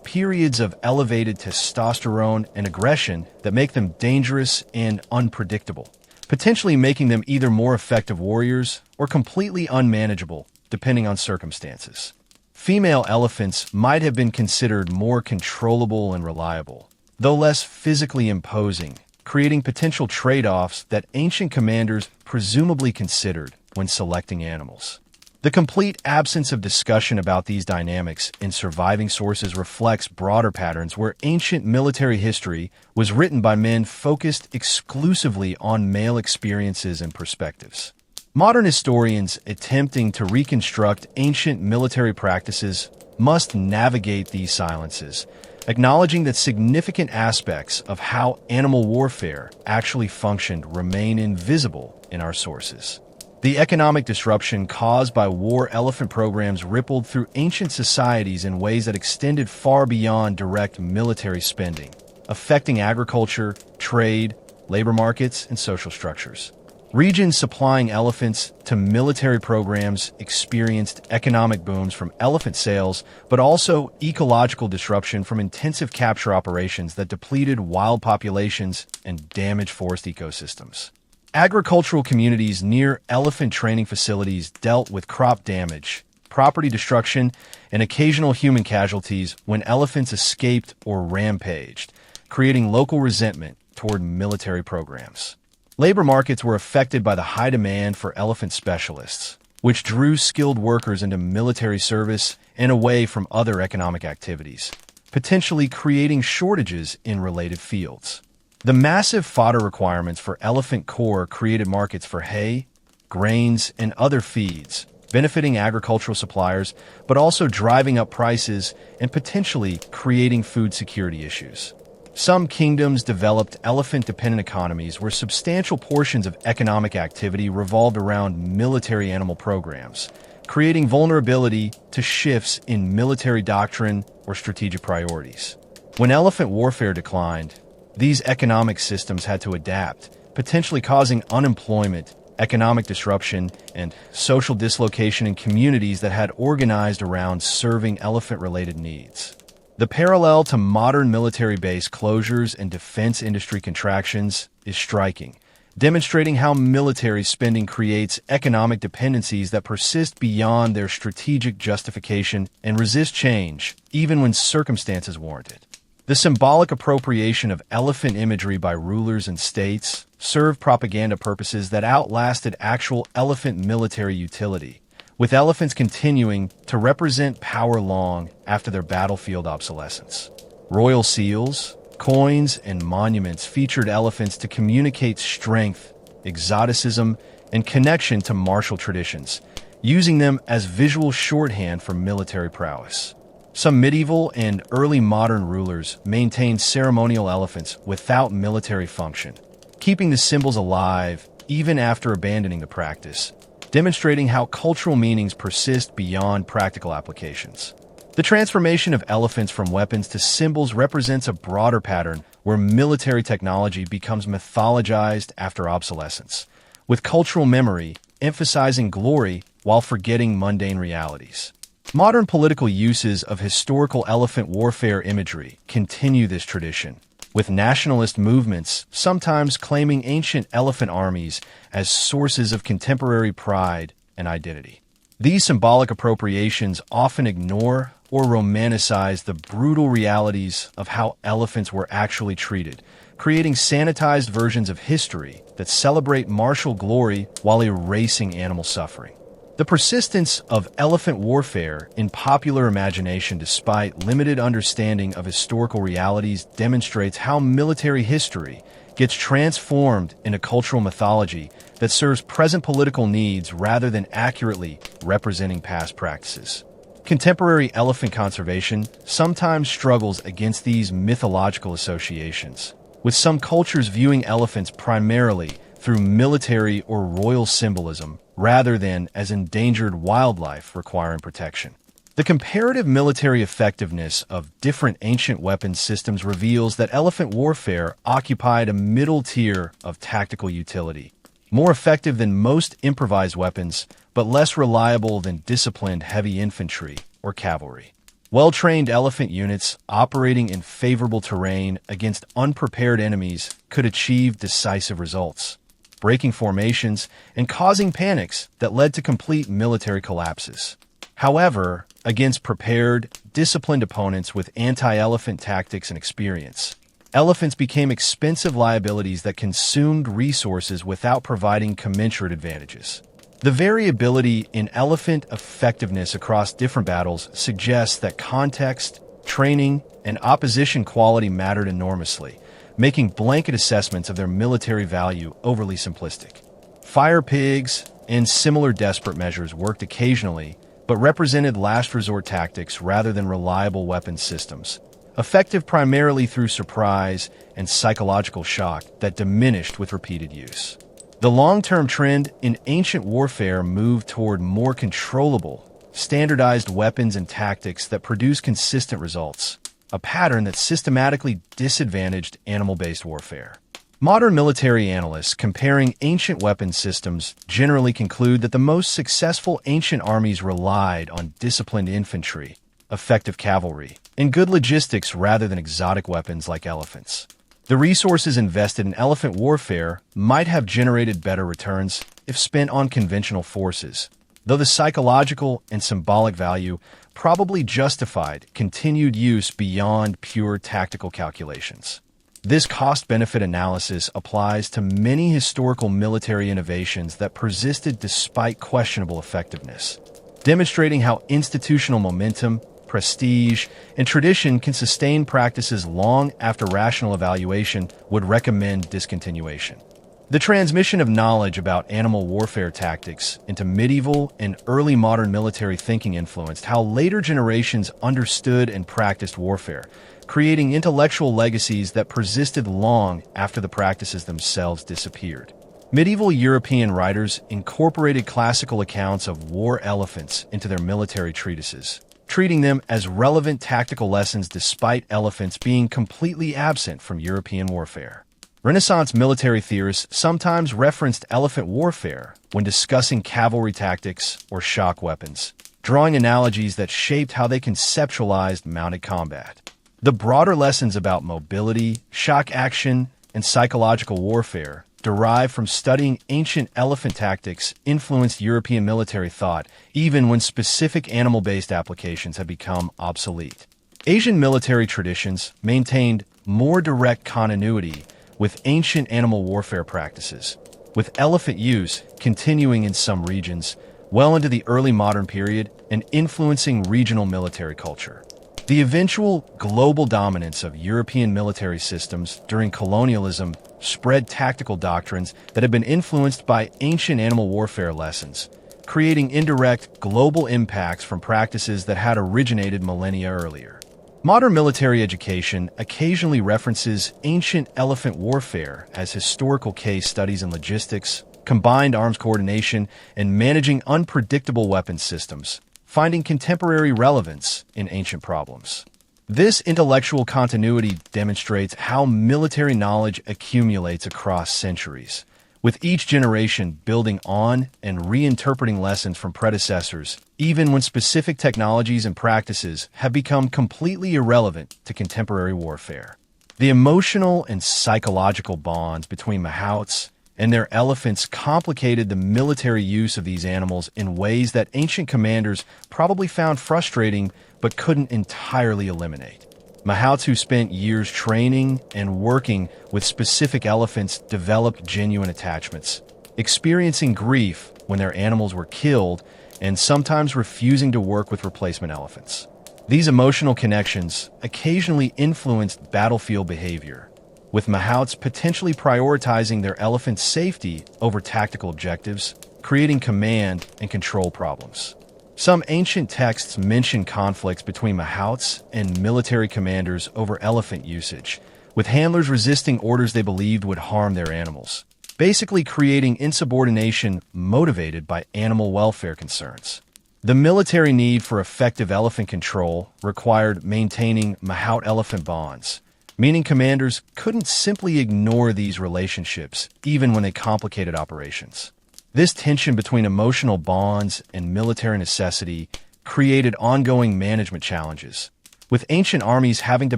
periods of elevated testosterone and aggression that make them dangerous and unpredictable, potentially making them either more effective warriors or completely unmanageable, depending on circumstances. Female elephants might have been considered more controllable and reliable, though less physically imposing, creating potential trade-offs that ancient commanders presumably considered when selecting animals. The complete absence of discussion about these dynamics in surviving sources reflects broader patterns where ancient military history was written by men focused exclusively on male experiences and perspectives. Modern historians attempting to reconstruct ancient military practices must navigate these silences, acknowledging that significant aspects of how animal warfare actually functioned remain invisible in our sources. The economic disruption caused by war elephant programs rippled through ancient societies in ways that extended far beyond direct military spending, affecting agriculture, trade, labor markets, and social structures. Regions supplying elephants to military programs experienced economic booms from elephant sales, but also ecological disruption from intensive capture operations that depleted wild populations and damaged forest ecosystems. Agricultural communities near elephant training facilities dealt with crop damage, property destruction, and occasional human casualties when elephants escaped or rampaged, creating local resentment toward military programs. Labor markets were affected by the high demand for elephant specialists, which drew skilled workers into military service and away from other economic activities, potentially creating shortages in related fields. The massive fodder requirements for elephant core created markets for hay, grains, and other feeds, benefiting agricultural suppliers, but also driving up prices and potentially creating food security issues. Some kingdoms developed elephant-dependent economies where substantial portions of economic activity revolved around military animal programs, creating vulnerability to shifts in military doctrine or strategic priorities. When elephant warfare declined, these economic systems had to adapt, potentially causing unemployment, economic disruption, and social dislocation in communities that had organized around serving elephant-related needs. The parallel to modern military base closures and defense industry contractions is striking, demonstrating how military spending creates economic dependencies that persist beyond their strategic justification and resist change, even when circumstances warrant it. The symbolic appropriation of elephant imagery by rulers and states served propaganda purposes that outlasted actual elephant military utility, with elephants continuing to represent power long after their battlefield obsolescence. Royal seals, coins, and monuments featured elephants to communicate strength, exoticism, and connection to martial traditions, using them as visual shorthand for military prowess. Some medieval and early modern rulers maintained ceremonial elephants without military function, keeping the symbols alive even after abandoning the practice, demonstrating how cultural meanings persist beyond practical applications. The transformation of elephants from weapons to symbols represents a broader pattern where military technology becomes mythologized after obsolescence, with cultural memory emphasizing glory while forgetting mundane realities. Modern political uses of historical elephant warfare imagery continue this tradition, with nationalist movements sometimes claiming ancient elephant armies as sources of contemporary pride and identity. These symbolic appropriations often ignore or romanticize the brutal realities of how elephants were actually treated, creating sanitized versions of history that celebrate martial glory while erasing animal suffering. The persistence of elephant warfare in popular imagination despite limited understanding of historical realities demonstrates how military history gets transformed into cultural mythology that serves present political needs rather than accurately representing past practices. Contemporary elephant conservation sometimes struggles against these mythological associations, with some cultures viewing elephants primarily through military or royal symbolism rather than as endangered wildlife requiring protection. The comparative military effectiveness of different ancient weapons systems reveals that elephant warfare occupied a middle tier of tactical utility, more effective than most improvised weapons, but less reliable than disciplined heavy infantry or cavalry. Well-trained elephant units operating in favorable terrain against unprepared enemies could achieve decisive results, breaking formations and causing panics that led to complete military collapses. However, against prepared, disciplined opponents with anti-elephant tactics and experience, elephants became expensive liabilities that consumed resources without providing commensurate advantages. The variability in elephant effectiveness across different battles suggests that context, training, and opposition quality mattered enormously, making blanket assessments of their military value overly simplistic. Fire pigs and similar desperate measures worked occasionally, but represented last resort tactics rather than reliable weapons systems, effective primarily through surprise and psychological shock that diminished with repeated use. The long-term trend in ancient warfare moved toward more controllable, standardized weapons and tactics that produce consistent results, a pattern that systematically disadvantaged animal-based warfare. Modern military analysts comparing ancient weapon systems generally conclude that the most successful ancient armies relied on disciplined infantry, effective cavalry, and good logistics rather than exotic weapons like elephants. The resources invested in elephant warfare might have generated better returns if spent on conventional forces, though the psychological and symbolic value probably justified continued use beyond pure tactical calculations. This cost-benefit analysis applies to many historical military innovations that persisted despite questionable effectiveness, demonstrating how institutional momentum, prestige, and tradition can sustain practices long after rational evaluation would recommend discontinuation. The transmission of knowledge about animal warfare tactics into medieval and early modern military thinking influenced how later generations understood and practiced warfare, creating intellectual legacies that persisted long after the practices themselves disappeared. Medieval European writers incorporated classical accounts of war elephants into their military treatises, treating them as relevant tactical lessons despite elephants being completely absent from European warfare. Renaissance military theorists sometimes referenced elephant warfare when discussing cavalry tactics or shock weapons, drawing analogies that shaped how they conceptualized mounted combat. The broader lessons about mobility, shock action, and psychological warfare derived from studying ancient elephant tactics influenced European military thought even when specific animal-based applications had become obsolete. Asian military traditions maintained more direct continuity with ancient animal warfare practices, with elephant use continuing in some regions well into the early modern period and influencing regional military culture. The eventual global dominance of European military systems during colonialism spread tactical doctrines that had been influenced by ancient animal warfare lessons, creating indirect global impacts from practices that had originated millennia earlier. Modern military education occasionally references ancient elephant warfare as historical case studies in logistics, combined arms coordination, and managing unpredictable weapons systems, finding contemporary relevance in ancient problems. This intellectual continuity demonstrates how military knowledge accumulates across centuries, with each generation building on and reinterpreting lessons from predecessors, even when specific technologies and practices have become completely irrelevant to contemporary warfare. The emotional and psychological bonds between mahouts and their elephants complicated the military use of these animals in ways that ancient commanders probably found frustrating but couldn't entirely eliminate. Mahouts who spent years training and working with specific elephants developed genuine attachments, experiencing grief when their animals were killed and sometimes refusing to work with replacement elephants. These emotional connections occasionally influenced battlefield behavior, with mahouts potentially prioritizing their elephant's safety over tactical objectives, creating command and control problems. Some ancient texts mention conflicts between mahouts and military commanders over elephant usage, with handlers resisting orders they believed would harm their animals, basically creating insubordination motivated by animal welfare concerns. The military need for effective elephant control required maintaining mahout-elephant bonds, meaning commanders couldn't simply ignore these relationships even when they complicated operations. This tension between emotional bonds and military necessity created ongoing management challenges, with ancient armies having to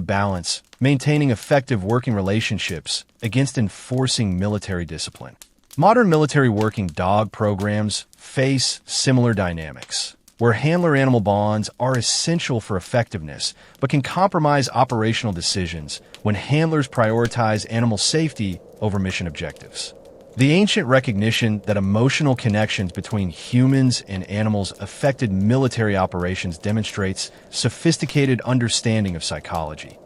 balance maintaining effective working relationships against enforcing military discipline. Modern military working dog programs face similar dynamics, where handler-animal bonds are essential for effectiveness but can compromise operational decisions when handlers prioritize animal safety over mission objectives. The ancient recognition that emotional connections between humans and animals affected military operations demonstrates sophisticated understanding of psychology.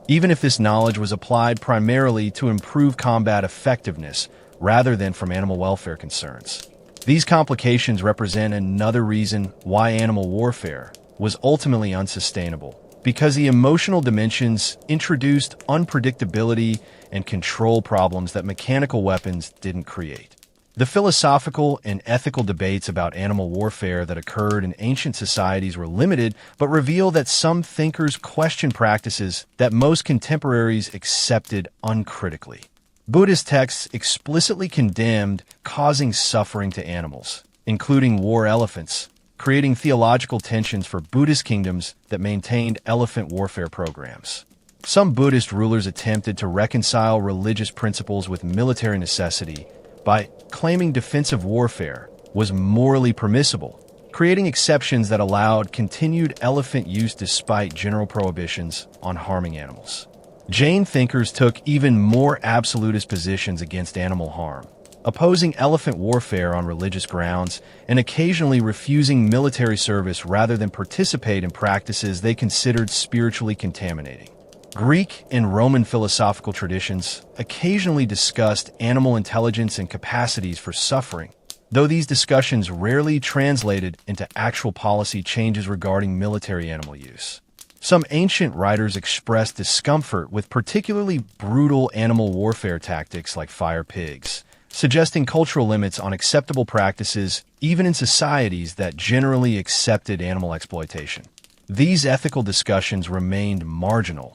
Even if this knowledge was applied primarily to improve combat effectiveness rather than from animal welfare concerns. These complications represent another reason why animal warfare was ultimately unsustainable, because the emotional dimensions introduced unpredictability and control problems that mechanical weapons didn't create. The philosophical and ethical debates about animal warfare that occurred in ancient societies were limited, but reveal that some thinkers questioned practices that most contemporaries accepted uncritically. Buddhist texts explicitly condemned causing suffering to animals, including war elephants, creating theological tensions for Buddhist kingdoms that maintained elephant warfare programs. Some Buddhist rulers attempted to reconcile religious principles with military necessity by claiming defensive warfare was morally permissible, creating exceptions that allowed continued elephant use despite general prohibitions on harming animals. Jain thinkers took even more absolutist positions against animal harm, opposing elephant warfare on religious grounds and occasionally refusing military service rather than participate in practices they considered spiritually contaminating. Greek and Roman philosophical traditions occasionally discussed animal intelligence and capacities for suffering, though these discussions rarely translated into actual policy changes regarding military animal use. Some ancient writers expressed discomfort with particularly brutal animal warfare tactics like fire pigs, suggesting cultural limits on acceptable practices even in societies that generally accepted animal exploitation. These ethical discussions remained marginal,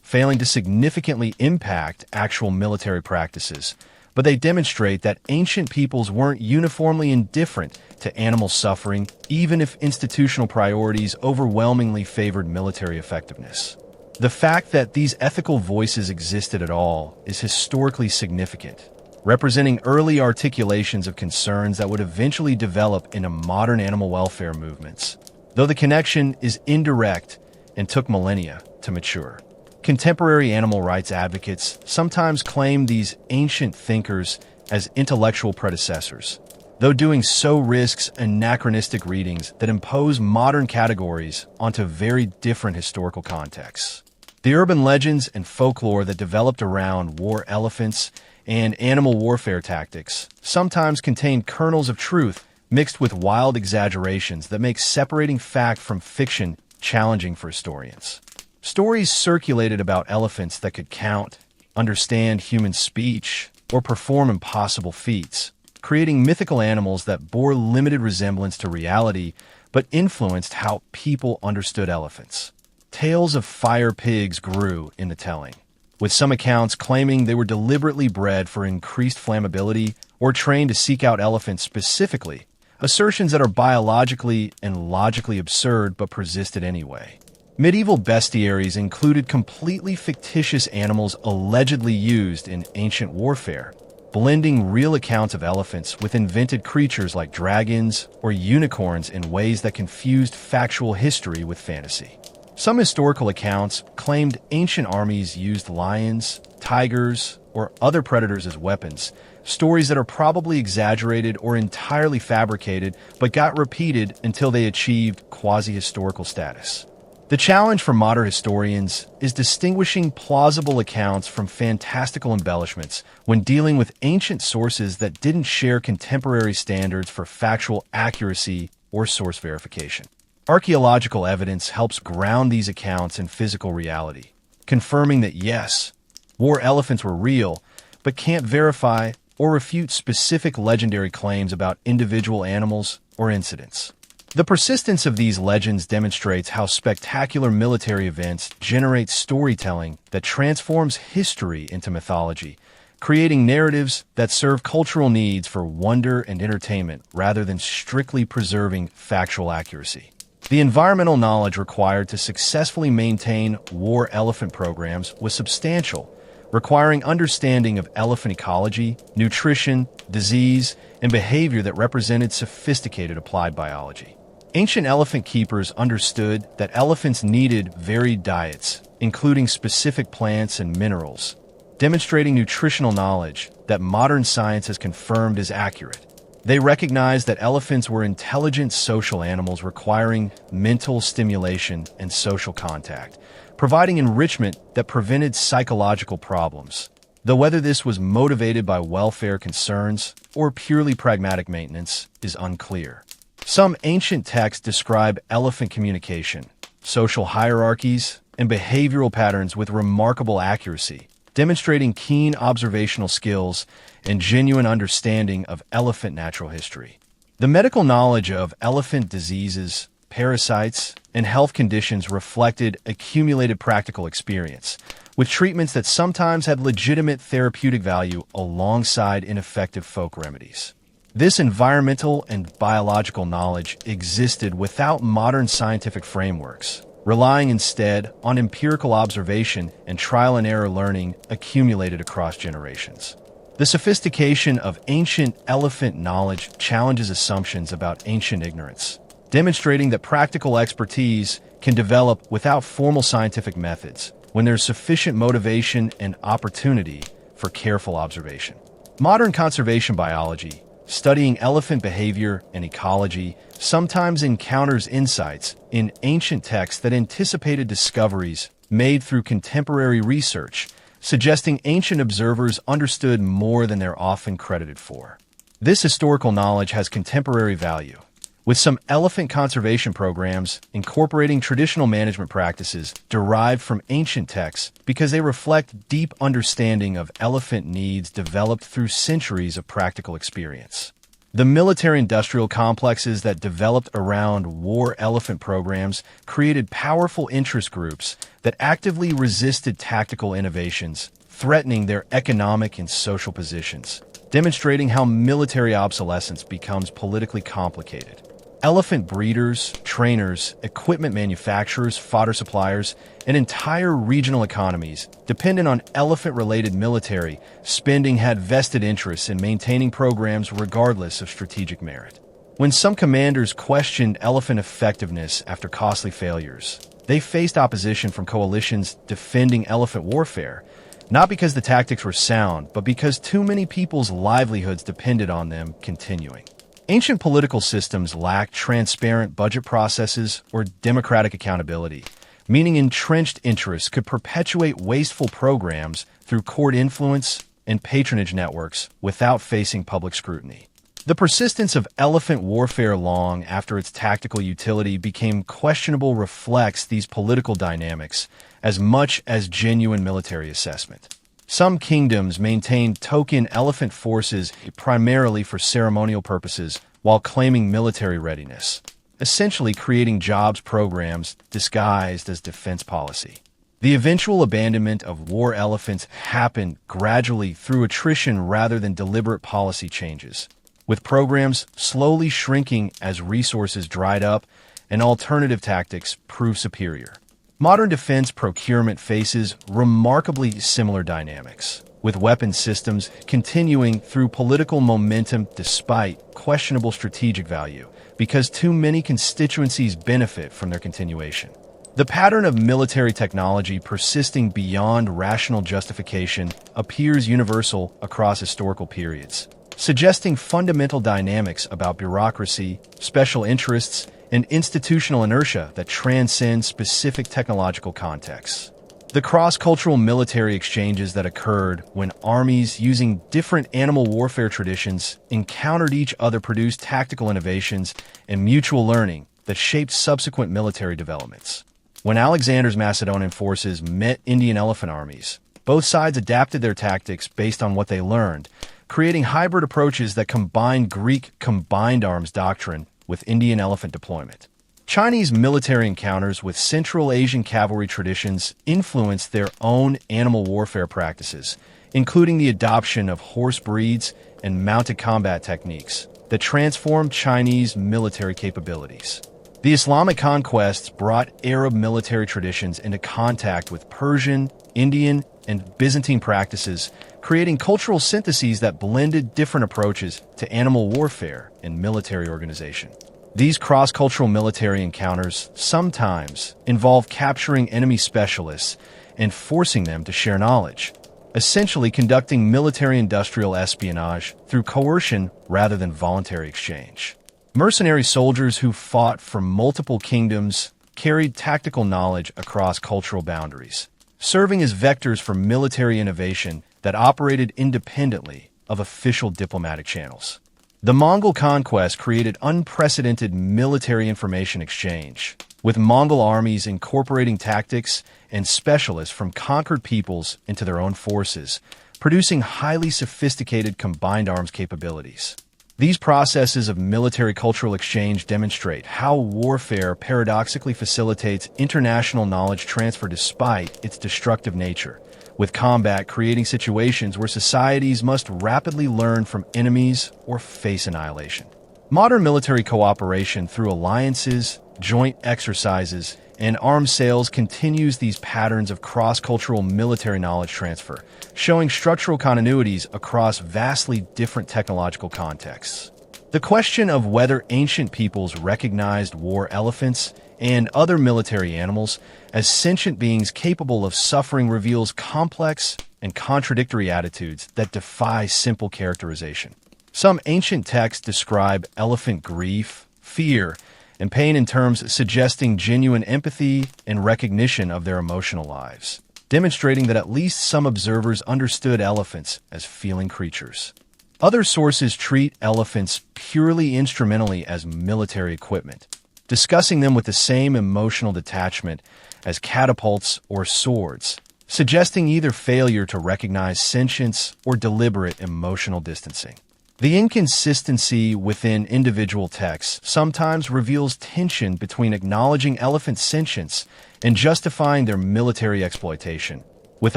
failing to significantly impact actual military practices, but they demonstrate that ancient peoples weren't uniformly indifferent to animal suffering, even if institutional priorities overwhelmingly favored military effectiveness. The fact that these ethical voices existed at all is historically significant, representing early articulations of concerns that would eventually develop into modern animal welfare movements, though the connection is indirect and took millennia to mature. Contemporary animal rights advocates sometimes claim these ancient thinkers as intellectual predecessors, though doing so risks anachronistic readings that impose modern categories onto very different historical contexts. The urban legends and folklore that developed around war elephants and animal warfare tactics sometimes contain kernels of truth mixed with wild exaggerations that make separating fact from fiction challenging for historians. Stories circulated about elephants that could count, understand human speech, or perform impossible feats, creating mythical animals that bore limited resemblance to reality but influenced how people understood elephants. Tales of fire pigs grew in the telling, with some accounts claiming they were deliberately bred for increased flammability or trained to seek out elephants specifically, assertions that are biologically and logically absurd but persisted anyway. Medieval bestiaries included completely fictitious animals allegedly used in ancient warfare, blending real accounts of elephants with invented creatures like dragons or unicorns in ways that confused factual history with fantasy. Some historical accounts claimed ancient armies used lions, tigers, or other predators as weapons, stories that are probably exaggerated or entirely fabricated but got repeated until they achieved quasi-historical status. The challenge for modern historians is distinguishing plausible accounts from fantastical embellishments when dealing with ancient sources that didn't share contemporary standards for factual accuracy or source verification. Archaeological evidence helps ground these accounts in physical reality, confirming that yes, war elephants were real, but can't verify or refute specific legendary claims about individual animals or incidents. The persistence of these legends demonstrates how spectacular military events generate storytelling that transforms history into mythology, creating narratives that serve cultural needs for wonder and entertainment rather than strictly preserving factual accuracy. The environmental knowledge required to successfully maintain war elephant programs was substantial, requiring understanding of elephant ecology, nutrition, disease, and behavior that represented sophisticated applied biology. Ancient elephant keepers understood that elephants needed varied diets, including specific plants and minerals, demonstrating nutritional knowledge that modern science has confirmed is accurate. They recognized that elephants were intelligent social animals requiring mental stimulation and social contact, providing enrichment that prevented psychological problems, though whether this was motivated by welfare concerns or purely pragmatic maintenance is unclear. Some ancient texts describe elephant communication, social hierarchies, and behavioral patterns with remarkable accuracy, demonstrating keen observational skills and genuine understanding of elephant natural history. The medical knowledge of elephant diseases, parasites, and health conditions reflected accumulated practical experience, with treatments that sometimes had legitimate therapeutic value alongside ineffective folk remedies. This environmental and biological knowledge existed without modern scientific frameworks, relying instead on empirical observation and trial-and-error learning accumulated across generations. The sophistication of ancient elephant knowledge challenges assumptions about ancient ignorance, demonstrating that practical expertise can develop without formal scientific methods when there's sufficient motivation and opportunity for careful observation. Modern conservation biology, studying elephant behavior and ecology, sometimes encounters insights in ancient texts that anticipated discoveries made through contemporary research, suggesting ancient observers understood more than they're often credited for. This historical knowledge has contemporary value, with some elephant conservation programs incorporating traditional management practices derived from ancient texts because they reflect deep understanding of elephant needs developed through centuries of practical experience. The military-industrial complexes that developed around war elephant programs created powerful interest groups that actively resisted tactical innovations, threatening their economic and social positions, demonstrating how military obsolescence becomes politically complicated. Elephant breeders, trainers, equipment manufacturers, fodder suppliers, and entire regional economies dependent on elephant-related military spending had vested interests in maintaining programs regardless of strategic merit. When some commanders questioned elephant effectiveness after costly failures, they faced opposition from coalitions defending elephant warfare, not because the tactics were sound, but because too many people's livelihoods depended on them continuing. Ancient political systems lacked transparent budget processes or democratic accountability, meaning entrenched interests could perpetuate wasteful programs through court influence and patronage networks without facing public scrutiny. The persistence of elephant warfare long after its tactical utility became questionable reflects these political dynamics as much as genuine military assessment. Some kingdoms maintained token elephant forces primarily for ceremonial purposes while claiming military readiness, essentially creating jobs programs disguised as defense policy. The eventual abandonment of war elephants happened gradually through attrition rather than deliberate policy changes, with programs slowly shrinking as resources dried up and alternative tactics proved superior. Modern defense procurement faces remarkably similar dynamics, with weapons systems continuing through political momentum despite questionable strategic value, because too many constituencies benefit from their continuation. The pattern of military technology persisting beyond rational justification appears universal across historical periods, suggesting fundamental dynamics about bureaucracy, special interests, and institutional inertia that transcend specific technological contexts. The cross-cultural military exchanges that occurred when armies using different animal warfare traditions encountered each other produced tactical innovations and mutual learning that shaped subsequent military developments. When Alexander's Macedonian forces met Indian elephant armies, both sides adapted their tactics based on what they learned, creating hybrid approaches that combined Greek combined arms doctrine with Indian elephant deployment. Chinese military encounters with Central Asian cavalry traditions influenced their own animal warfare practices, including the adoption of horse breeds and mounted combat techniques that transformed Chinese military capabilities. The Islamic conquests brought Arab military traditions into contact with Persian, Indian, and Byzantine practices, creating cultural syntheses that blended different approaches to animal warfare and military organization. These cross-cultural military encounters sometimes involve capturing enemy specialists and forcing them to share knowledge, essentially conducting military-industrial espionage through coercion rather than voluntary exchange. Mercenary soldiers who fought for multiple kingdoms carried tactical knowledge across cultural boundaries, serving as vectors for military innovation that operated independently of official diplomatic channels. The Mongol conquest created unprecedented military information exchange, with Mongol armies incorporating tactics and specialists from conquered peoples into their own forces, producing highly sophisticated combined arms capabilities. These processes of military cultural exchange demonstrate how warfare paradoxically facilitates international knowledge transfer despite its destructive nature, with combat creating situations where societies must rapidly learn from enemies or face annihilation. Modern military cooperation through alliances, joint exercises, and arms sales continues these patterns of cross-cultural military knowledge transfer, showing structural continuities across vastly different technological contexts. The question of whether ancient peoples recognized war elephants and other military animals as sentient beings capable of suffering reveals complex and contradictory attitudes that defy simple characterization. Some ancient texts describe elephant grief, fear, and pain in terms suggesting genuine empathy and recognition of their emotional lives, demonstrating that at least some observers understood elephants as feeling creatures. Other sources treat elephants purely instrumentally as military equipment, discussing them with the same emotional detachment as catapults or swords, suggesting either failure to recognize sentience or deliberate emotional distancing. The inconsistency within individual texts sometimes reveals tension between acknowledging elephant sentience and justifying their military exploitation, with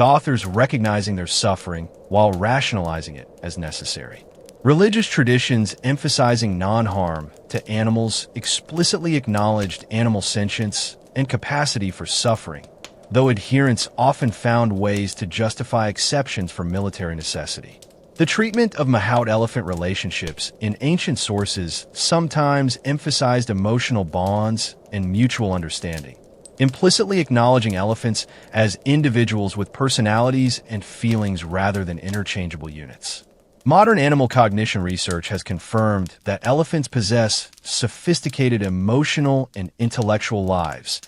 authors recognizing their suffering while rationalizing it as necessary. Religious traditions emphasizing non-harm to animals explicitly acknowledged animal sentience and capacity for suffering, though adherents often found ways to justify exceptions for military necessity. The treatment of Mahout-elephant relationships in ancient sources sometimes emphasized emotional bonds and mutual understanding, implicitly acknowledging elephants as individuals with personalities and feelings rather than interchangeable units. Modern animal cognition research has confirmed that elephants possess sophisticated emotional and intellectual lives,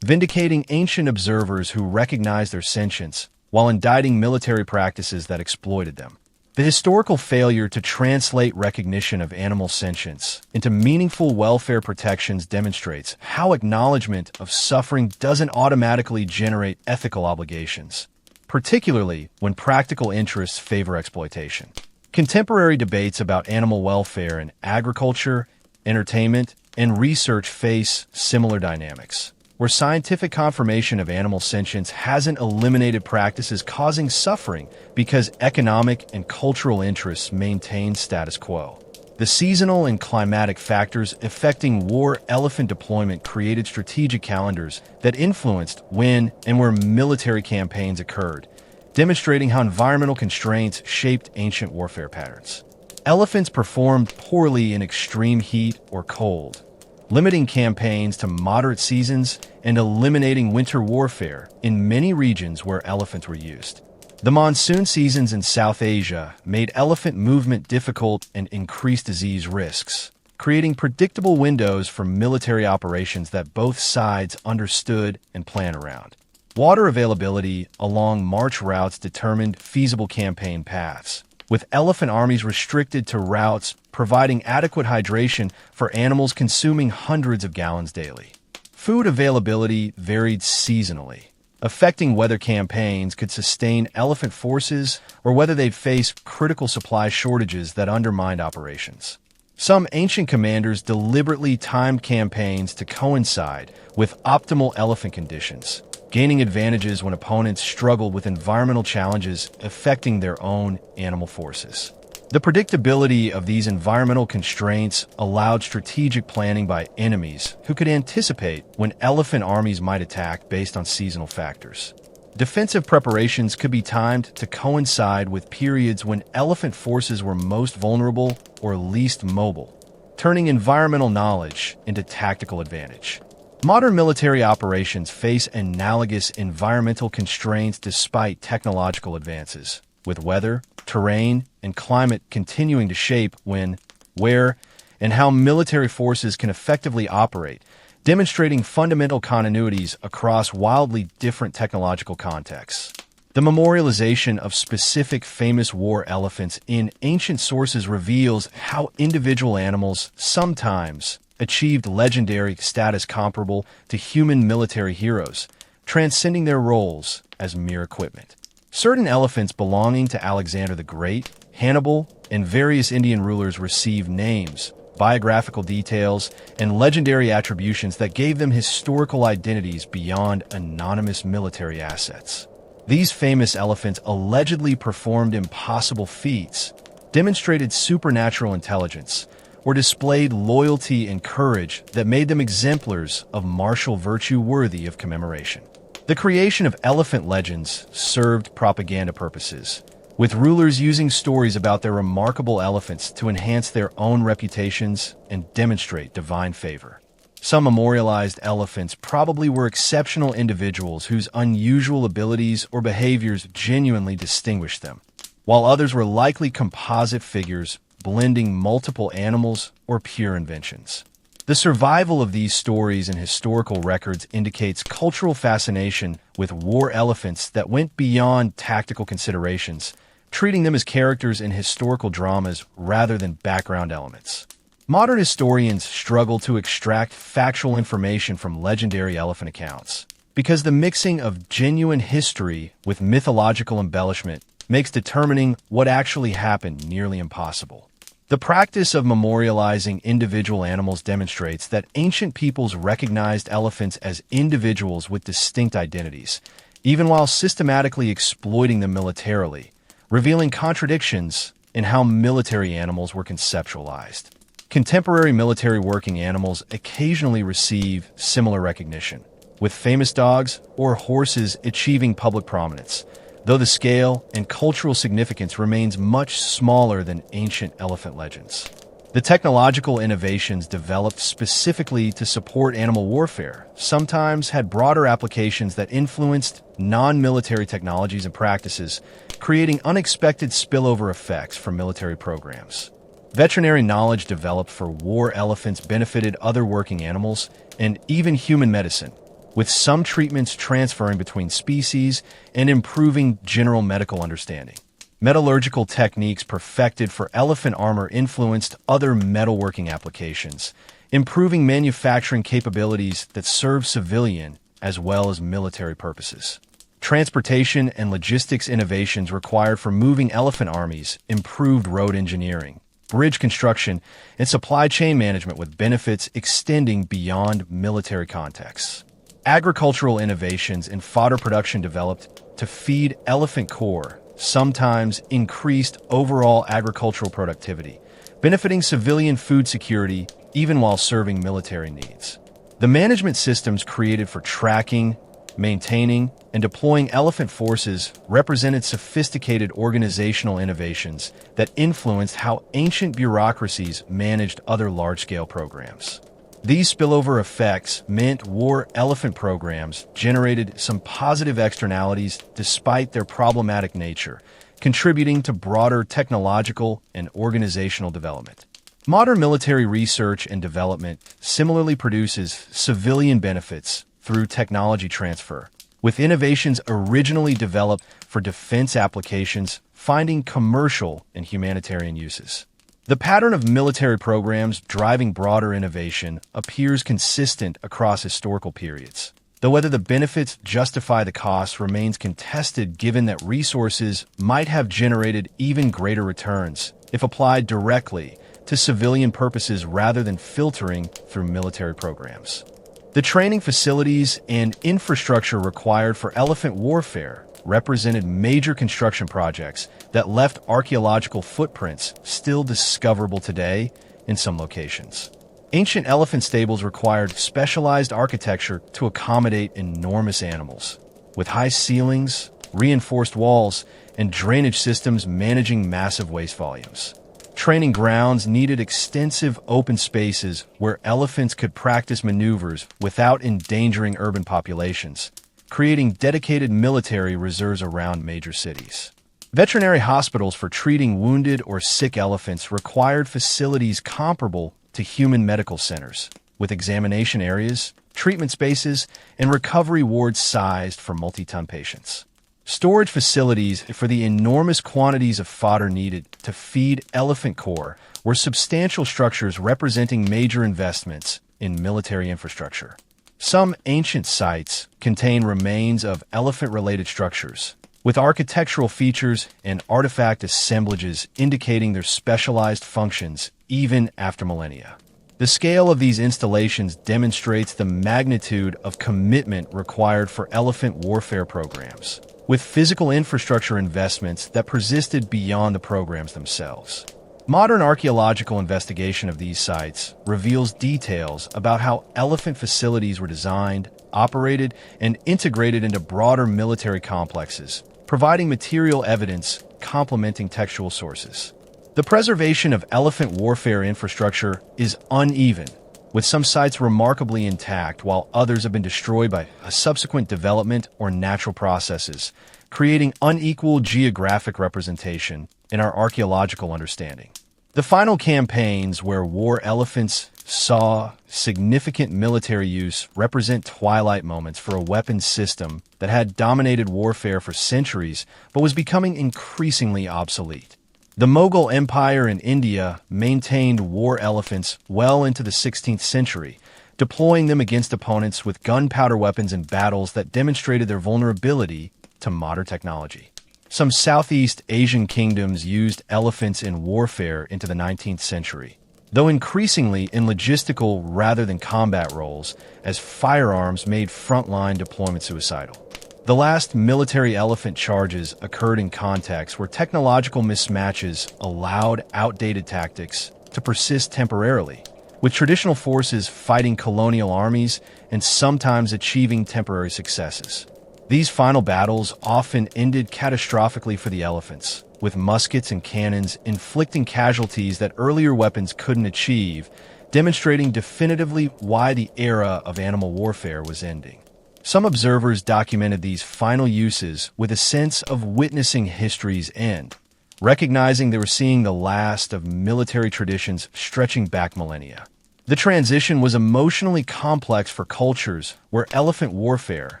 vindicating ancient observers who recognized their sentience while indicting military practices that exploited them. The historical failure to translate recognition of animal sentience into meaningful welfare protections demonstrates how acknowledgement of suffering doesn't automatically generate ethical obligations, particularly when practical interests favor exploitation. Contemporary debates about animal welfare in agriculture, entertainment, and research face similar dynamics, where scientific confirmation of animal sentience hasn't eliminated practices causing suffering because economic and cultural interests maintain status quo. The seasonal and climatic factors affecting war elephant deployment created strategic calendars that influenced when and where military campaigns occurred, demonstrating how environmental constraints shaped ancient warfare patterns. Elephants performed poorly in extreme heat or cold, limiting campaigns to moderate seasons and eliminating winter warfare in many regions where elephants were used. The monsoon seasons in South Asia made elephant movement difficult and increased disease risks, creating predictable windows for military operations that both sides understood and planned around. Water availability along march routes determined feasible campaign paths, with elephant armies restricted to routes providing adequate hydration for animals consuming hundreds of gallons daily. Food availability varied seasonally, affecting whether campaigns could sustain elephant forces or whether they'd face critical supply shortages that undermined operations. Some ancient commanders deliberately timed campaigns to coincide with optimal elephant conditions, gaining advantages when opponents struggled with environmental challenges affecting their own animal forces. The predictability of these environmental constraints allowed strategic planning by enemies who could anticipate when elephant armies might attack based on seasonal factors. Defensive preparations could be timed to coincide with periods when elephant forces were most vulnerable or least mobile, turning environmental knowledge into tactical advantage. Modern military operations face analogous environmental constraints despite technological advances, with weather, terrain, and climate continuing to shape when, where, and how military forces can effectively operate, demonstrating fundamental continuities across wildly different technological contexts. The memorialization of specific famous war elephants in ancient sources reveals how individual animals sometimes achieved legendary status comparable to human military heroes, transcending their roles as mere equipment. Certain elephants belonging to Alexander the Great, Hannibal, and various Indian rulers received names, biographical details, and legendary attributions that gave them historical identities beyond anonymous military assets. These famous elephants allegedly performed impossible feats, demonstrated supernatural intelligence, or displayed loyalty and courage that made them exemplars of martial virtue worthy of commemoration. The creation of elephant legends served propaganda purposes, with rulers using stories about their remarkable elephants to enhance their own reputations and demonstrate divine favor. Some memorialized elephants probably were exceptional individuals whose unusual abilities or behaviors genuinely distinguished them, while others were likely composite figures blending multiple animals or pure inventions. The survival of these stories and historical records indicates cultural fascination with war elephants that went beyond tactical considerations, treating them as characters in historical dramas rather than background elements. Modern historians struggle to extract factual information from legendary elephant accounts, because the mixing of genuine history with mythological embellishment makes determining what actually happened nearly impossible. The practice of memorializing individual animals demonstrates that ancient peoples recognized elephants as individuals with distinct identities, even while systematically exploiting them militarily, revealing contradictions in how military animals were conceptualized. Contemporary military working animals occasionally receive similar recognition, with famous dogs or horses achieving public prominence, though the scale and cultural significance remains much smaller than ancient elephant legends. The technological innovations developed specifically to support animal warfare sometimes had broader applications that influenced non-military technologies and practices, creating unexpected spillover effects for military programs. Veterinary knowledge developed for war elephants benefited other working animals and even human medicine, with some treatments transferring between species and improving general medical understanding. Metallurgical techniques perfected for elephant armor influenced other metalworking applications, improving manufacturing capabilities that serve civilian as well as military purposes. Transportation and logistics innovations required for moving elephant armies improved road engineering, bridge construction, and supply chain management with benefits extending beyond military contexts. Agricultural innovations in fodder production developed to feed elephant core sometimes increased overall agricultural productivity, benefiting civilian food security even while serving military needs. The management systems created for tracking, maintaining, and deploying elephant forces represented sophisticated organizational innovations that influenced how ancient bureaucracies managed other large-scale programs. These spillover effects meant war elephant programs generated some positive externalities despite their problematic nature, contributing to broader technological and organizational development. Modern military research and development similarly produces civilian benefits through technology transfer, with innovations originally developed for defense applications finding commercial and humanitarian uses. The pattern of military programs driving broader innovation appears consistent across historical periods, though whether the benefits justify the costs remains contested given that resources might have generated even greater returns if applied directly to civilian purposes rather than filtering through military programs. The training facilities and infrastructure required for elephant warfare represented major construction projects that left archaeological footprints still discoverable today in some locations. Ancient elephant stables required specialized architecture to accommodate enormous animals, with high ceilings, reinforced walls, and drainage systems managing massive waste volumes. Training grounds needed extensive open spaces where elephants could practice maneuvers without endangering urban populations, creating dedicated military reserves around major cities. Veterinary hospitals for treating wounded or sick elephants required facilities comparable to human medical centers, with examination areas, treatment spaces, and recovery wards sized for multi-ton patients. Storage facilities for the enormous quantities of fodder needed to feed elephant core were substantial structures representing major investments in military infrastructure. Some ancient sites contain remains of elephant-related structures, with architectural features and artifact assemblages indicating their specialized functions even after millennia. The scale of these installations demonstrates the magnitude of commitment required for elephant warfare programs, with physical infrastructure investments that persisted beyond the programs themselves. Modern archaeological investigation of these sites reveals details about how elephant facilities were designed, operated, and integrated into broader military complexes, providing material evidence complementing textual sources. The preservation of elephant warfare infrastructure is uneven, with some sites remarkably intact while others have been destroyed by a subsequent development or natural processes, creating unequal geographic representation in our archaeological understanding. The final campaigns where war elephants saw significant military use represent twilight moments for a weapons system that had dominated warfare for centuries but was becoming increasingly obsolete. The Mughal Empire in India maintained war elephants well into the 16th century, deploying them against opponents with gunpowder weapons in battles that demonstrated their vulnerability to modern technology. Some Southeast Asian kingdoms used elephants in warfare into the 19th century, though increasingly in logistical rather than combat roles, as firearms made frontline deployment suicidal. The last military elephant charges occurred in contexts where technological mismatches allowed outdated tactics to persist temporarily, with traditional forces fighting colonial armies and sometimes achieving temporary successes. These final battles often ended catastrophically for the elephants, with muskets and cannons inflicting casualties that earlier weapons couldn't achieve, demonstrating definitively why the era of animal warfare was ending. Some observers documented these final uses with a sense of witnessing history's end, recognizing they were seeing the last of military traditions stretching back millennia. The transition was emotionally complex for cultures where elephant warfare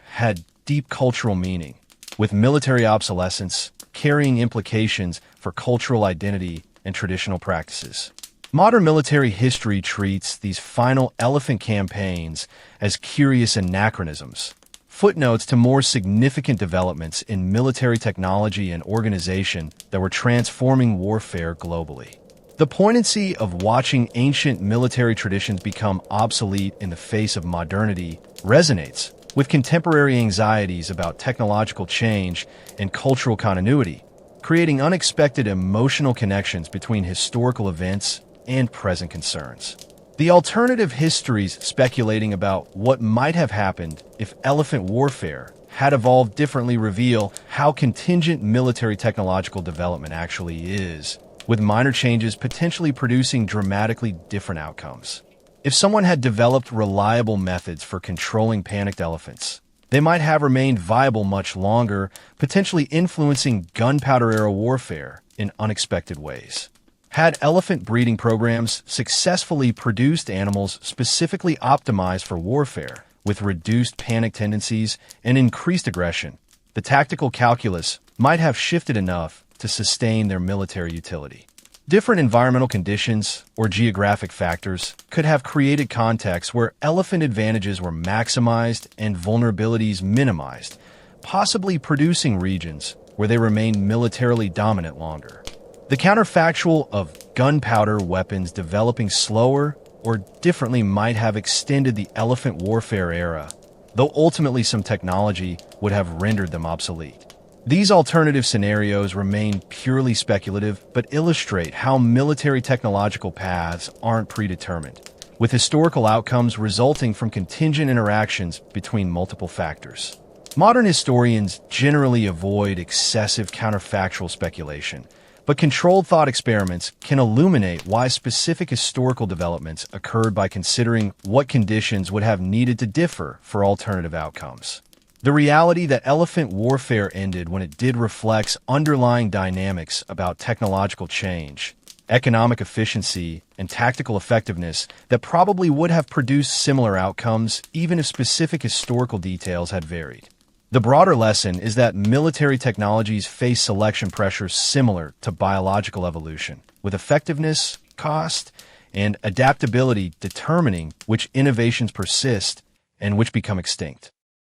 had deep cultural meaning, with military obsolescence carrying implications for cultural identity and traditional practices. Modern military history treats these final elephant campaigns as curious anachronisms, footnotes to more significant developments in military technology and organization that were transforming warfare globally. The poignancy of watching ancient military traditions become obsolete in the face of modernity resonates with contemporary anxieties about technological change and cultural continuity, creating unexpected emotional connections between historical events and present concerns. The alternative histories speculating about what might have happened if elephant warfare had evolved differently reveal how contingent military technological development actually is, with minor changes potentially producing dramatically different outcomes. If someone had developed reliable methods for controlling panicked elephants, they might have remained viable much longer, potentially influencing gunpowder-era warfare in unexpected ways. Had elephant breeding programs successfully produced animals specifically optimized for warfare, with reduced panic tendencies and increased aggression, the tactical calculus might have shifted enough to sustain their military utility. Different environmental conditions or geographic factors could have created contexts where elephant advantages were maximized and vulnerabilities minimized, possibly producing regions where they remained militarily dominant longer. The counterfactual of gunpowder weapons developing slower or differently might have extended the elephant warfare era, though ultimately some technology would have rendered them obsolete. These alternative scenarios remain purely speculative but illustrate how military technological paths aren't predetermined, with historical outcomes resulting from contingent interactions between multiple factors. Modern historians generally avoid excessive counterfactual speculation, but controlled thought experiments can illuminate why specific historical developments occurred by considering what conditions would have needed to differ for alternative outcomes. The reality that elephant warfare ended when it did reflects underlying dynamics about technological change, economic efficiency, and tactical effectiveness that probably would have produced similar outcomes even if specific historical details had varied. The broader lesson is that military technologies face selection pressures similar to biological evolution, with effectiveness, cost, and adaptability determining which innovations persist and which become extinct.